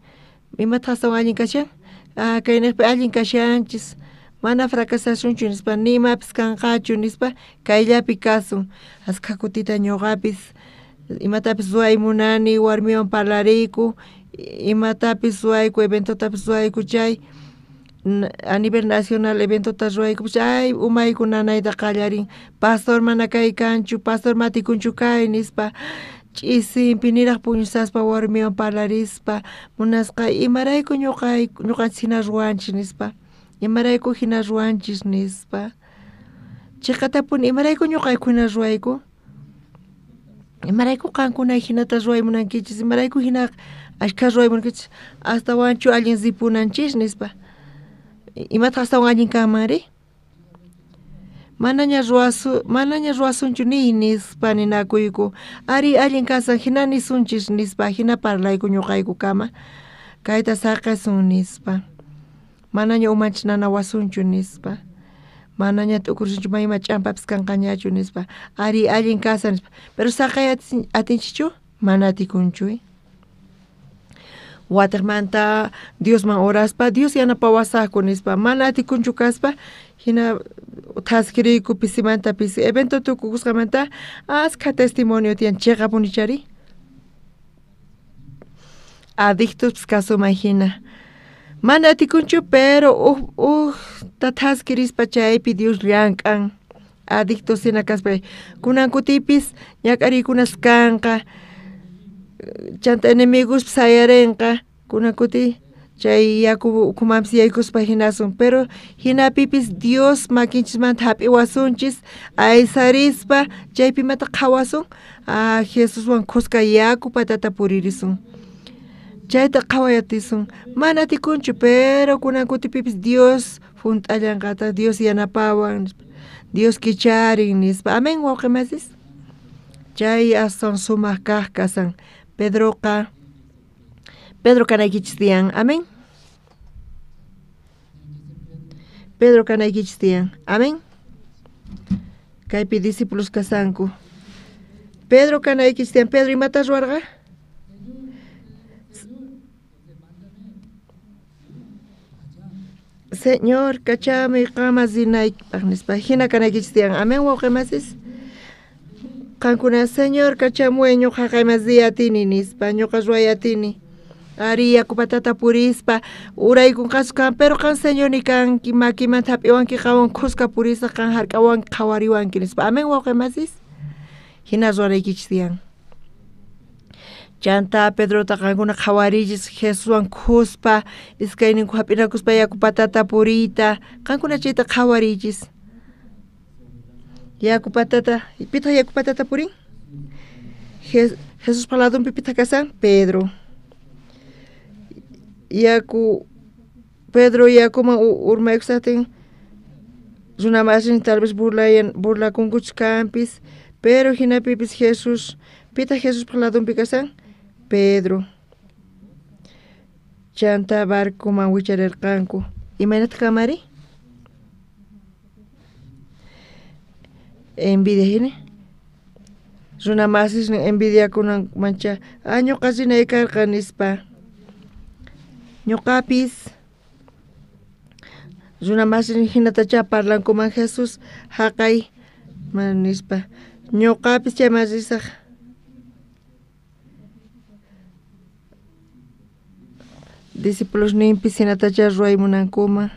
imata astawan allin kashan? Kaynaqpi allin kashanchis. Mana fracasashunchu nispa, ni imapis kanqachu nispa, kayllapi kasun. Askha kutita ñuqapis, imatapis ruay munani, warmiwan parlariku, imatapis ruayku, eventotapis ruayku chay, a nivel nacional eventota ruayku, chay umayku nanayta qallarin, pastor mana kay kanchu, pastor matikunchu kay nispa, ch'isinpi niraq puñusaspa warmiwan parlarispa, munasqa imarayku ñuqanchis hina ruwanchis nispa. Imarayku hina ruwanchis nispa. Chiqatapuni imarayku ñuqayku hina ruwayku. Imarayku qankuna hinata ruwaymunankichis, imarayku hina ashkha ruwaymunankichis, astawanchu allin zipunanchis nispa. Imata astawan allin kanmari? Manaña ruwasunchu ni nispa ninakuyku. Ari allin kasan hina nisunchis nispa, hina parlayku ñuqayku kama. Kayta saqasun nispa. Manaña umanchis nana wasunchu nispa. Manaña tukursunchu mayma ch'ampapis kanqañachu nispa. Ari allin kasa nispa. Pero saqay atinchichu? Mana atikunchu. Watermanta Diosman oraspa, Dios yanapawasaqku nispa. Mana atikunchu kaspa, hina taskiriku pisimanta pisi. Evento tukukusqamanta askha testimonio tiyan chiqapunichari. Adictos kasumay hina. Mana atikunchu, pero tataskirispa chaypi Dios llank'an. Adictos sina kaspa. Kunan kutipis ñak'arikunas kanqa. Chanta enemigos sayarenqa. Kunan kuti chay yaku kumampis yaykuspa hinasun. Pero hinapipis Dios makinchismanta hap'iwasunchis. Aysarispa chaypi mata qhawasun. Jesuswan khusqa yaku patata puririsun. Chayta qhawayatisun. Mana atikunchu, pero kunan kutipipis Dios funt'allanqata, Dios yanapawan, Dios kicharin nispa. Amén wawqimasis. Chay astawan sumaq kaq kasan. Pedro kanaykichis tiyan. Amén. Pedro kanaykichis tiyan. Amén. Kaypi discípulos kasanku. Pedro kanaykichis tiyan. Pedro imata ruwarqa? Señor, kachame qama zinay nispa hina kanaykichis tiyan. Amén wawqimasis. Qankuna Señor kachamuy ñuqa qaymaziyatini nispa, ñuqa ruwayatini. Ari yaku patata purispa uraykunqasu kan, pero kan Señor ni kanki makimanta hap'iwanki qawan khusqa purisa kan hark'awanki qhawariwanki nispa. Amén wawqimasis. Hina ruwaraykichis tiyan. Chanta Pedrota qankuna qhawarillis Jesuswan khuspa, iskayninku hap'inakuspa yaku patata purita, qankuna chayta qhawarillis. Yaku patata, pita yaku patata purin? Jesus paladumpi pita kasan? Pedro. Pedro yakuma urmaykusaqtin runamasin tal vez burlakunkuchus kanpis, pero hinapipis Jesus, pita Jesus paladumpi kasan? Pedro. Chanta barkuman wicharirqanku. Imaynata kamari? Envidia hini. Runamasis envidia kunan mancha. Ñuqasi naykarqa nispa. Ñuqapis runamasis hinatacha parlankuman Jesus haqay Manispa. Ñuqapis chayman risaq. Discípulos nimpis hinatacha ruaymunankuma.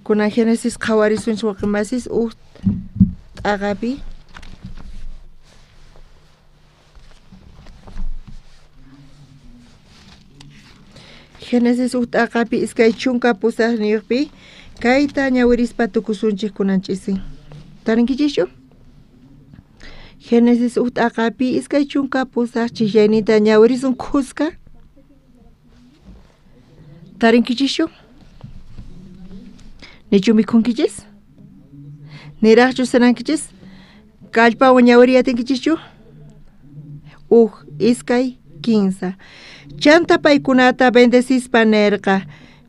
Kunan Génesis qhawarisunchis waqimasis t'aqapi. Génesis t'aqapi iskay chunka pusaq niyuqpi kayta ñawirispa tukusunchik kunanchisi. ¿Tarinkichischu? Génesis t'aqapi iskay chunka pusaq chillaynita ñawirisun kuska. ¿Tarinkichischu? Nichu mikhunkichis? Niraqchu sanankichis? Kallpawan ñawiriyatinkichchu? Iskay 15. Chanta paykunata bendecishpa nerqa.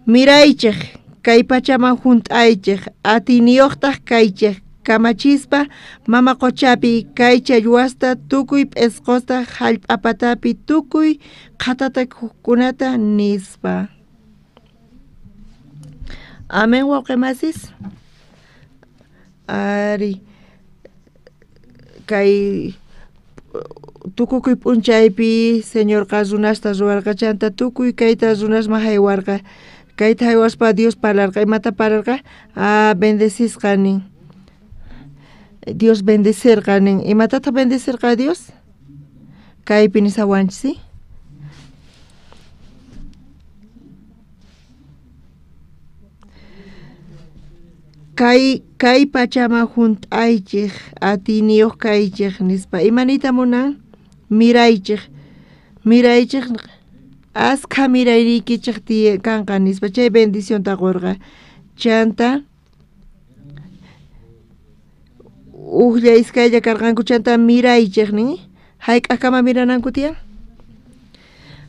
Miraychik, kay pachaman junt'aychik, atiniyuqtaq kaychik, kamachispa mama qochapi kay challwasta tukuy p'isqosta hallp'apatapi tukuy qhatatakuqkunata nispa. Amén wawqimasis. Ari kay tukukuy p'unchaypi Señor runasta ruwarqa chanta tukuy kayta runasma haywarqa. Kayta haywaspa Dios parlarqa. Imata parlarqa? Bendecishqanin. Dios bendecirqanin. Imatata bendecirqa Dios? Kaypi nisawanchis, ¿sí? Kay pachama junt'aychik, atiniyuq kaychik nispa. Imanita munan? Miraychik. Miraychik askha mirayrikichik kanqa nispa. Chay bendición taqurqa. Chanta uqlla iskaylla karqanku chanta miraychik nin. Hayk'aqkama mirananku tiyan?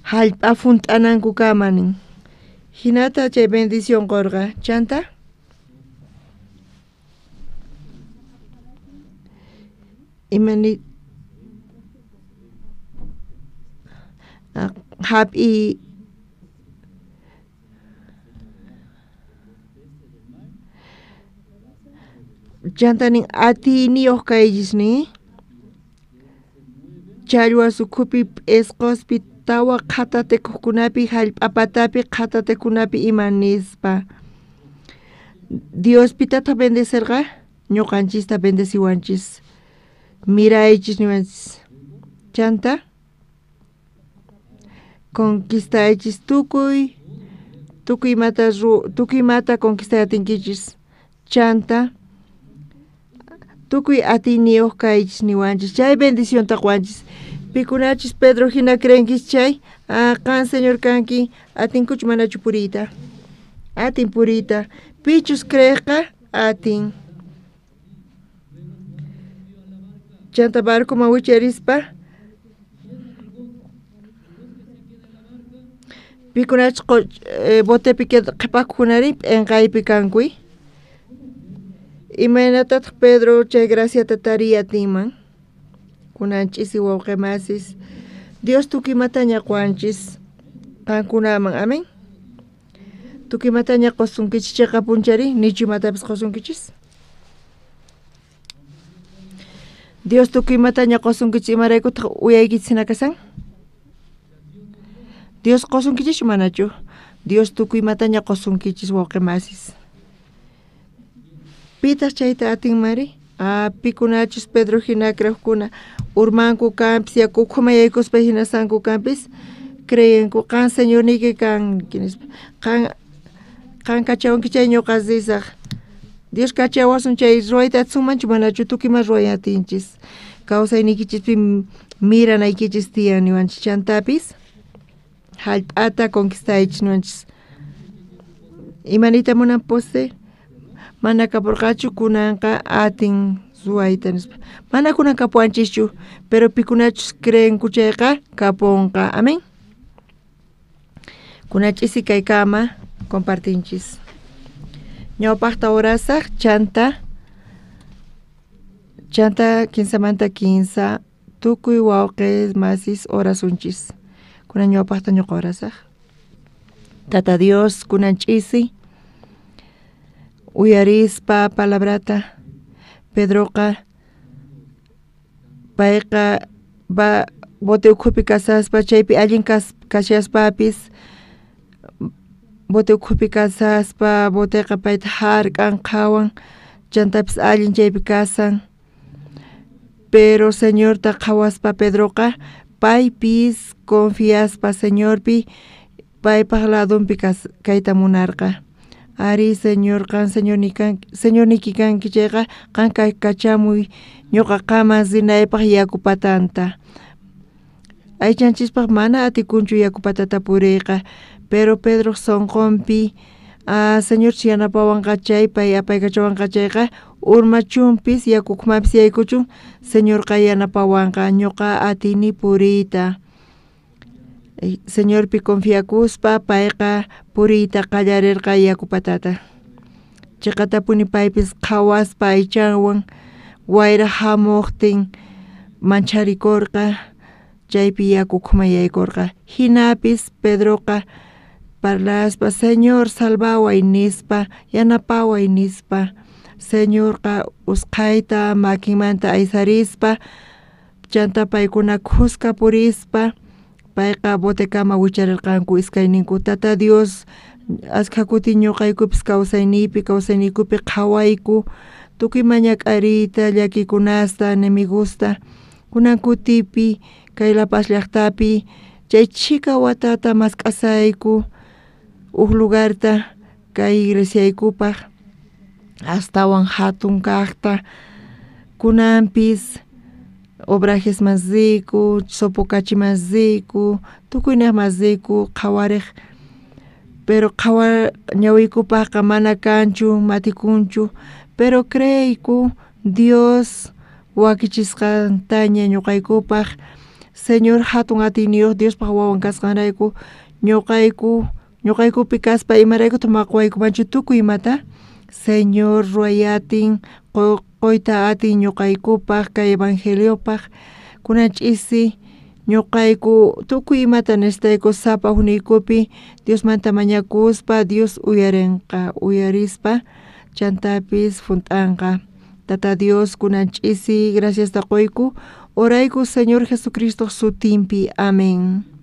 Hallp'a funt'ananku kama nin. Hinata chay bendición qurqa. Chanta imani happy chantanin atiniyuq kayllisni challwa sukhupi p'isqospi tawa qhatatikuqkunapi hallp'apatapi qhatatikunapi imanispa Dios pitata bendecirqa ñuqanchista bendeciwanchis. Miraychis niwanchis. Chanta conquistaychis tukuy mata conquistayatinkichis. Chanta tukuy atiniyuq kaychis niwanchis. Chay bendición taqwanchis. Pikunachis Pedro hina crenkis chay kan Señor kanki atinkuchu manachu purita. Atin purita. Pichus creqa atin. Chanta barco mawicharispa pikunach botepi qhipakukunari p'inqaypi kankuy. Imanatataq Pedro chay graciata tariyatinman kunanchis wawqimasis Dios tukimata ñaqwanchis qankunaman. Amén. Tukimata ñaqosunkichis chayqa punchari nichumatapis qosunkichis. Dios tukuymata ñaqosunkichis imaraykutaq uyaykichis hina kasan? Dios qosunkichis manachu? Dios tukuymata ñaqosunkichis wawqimasis. Pitaq chayta atinmari? Pikunachis Pedro hina kriqkuna urmanku kanpis yaku ukhumayaykuspa hina sanku kanpis creyenku kan Señor niki kan kachawanki chay ñuqas risaq. Dios kachawasun chay ruayta sumanchu manachu tukima ruayatinchis. Kawsaynikichispi miranaykichis tiyan niwanchis chantapis. Hallp'ata conquistaychis niwanchis. Imanita munan poste mana kapurqachu kunanqa atin ruayta nispa. Mana kunan kapuanchischu, pero pikunachus creenku chayqa kapunqa. Amén. Kunachisi kaykama compartinchis. Ñawpaqta orasaq chanta 15 tukuy wawqis masis orasunchis. Kunan ñawpaqta ñuqa orasaq. Tata Dios kunanchisi uyarispa palabrata Pedroqa payqa bote ukhupi kasaspa chaypi allin kashaspapis bote ukhupi kasaspa boteqa payta hark'an qhawan chantapis allin chaypi kasan. Pero Señor ta qhawaspa Pedroqa paypis confiaspa Señorpi paypaq ladunpi kayta munarqa. Ari Señor kan Señor niki kanki chayqa qanqa kachamuy ñuqa qama zinaypaq yaku patanta. Aychanchispaq mana atikunchu yaku patata puriyqa, pero Pedro sonqonpi Señor yanapawanqa chay pay apaykachawanqa chayqa urmachumpis yakukmapis yaykuchun Señor qa yanapawanqa ñuqa atini puriyta. Señor pi confiakuspa payqa puriyta qallarirqa yaku patata. Chiqatapuni paypis qhawaspa aychanwan wayra hamuqtin mancharikurqa chaypi yakukma yaykurqa. Hinapis Pedroqa parlaspa Señor salvaway nispa yanapaway nispa. Señor qa usqayta makinmanta aysarispa chanta paykuna khusqa purispa payqa botekama wicharirqanku iskayninku. Tata Dios askha kuti ñuqaykupis kawsaynikupi qhawayku tukuy mañak'ariyta llakikunasta enemigusta kunan kutipi kay Lapas llaqtapi chay chika watata mask'asayku uk lugarta kay iglesiaykupaq astawan hatun kaqta kunanpis obrajes maziyku, sopokachi maziyku, tukuynaq maziyku qhawariq, pero ñawiykupaqqa mana kanchu matikunchu, pero creyku Dios wakichisqantaña ñuqaykupaq Señor hatun atiniyuq Diospaq wawan kasqanrayku ñuqaykupi kaspa imaraykuta maqwaykumanchu tukuy imata Señor ruayatin qoyta atin ñuqaykupaq kay evangeliopaq kunan ch'isi ñuqayku tukuy imata necesitayku sapa huniykupi Diosmanta mañakuspa Dios uyarispa chantapis funt'anqa. Tata Dios kunan ch'isi gracias ta qoyku orayku Señor Jesucristo sutinpi. Amén.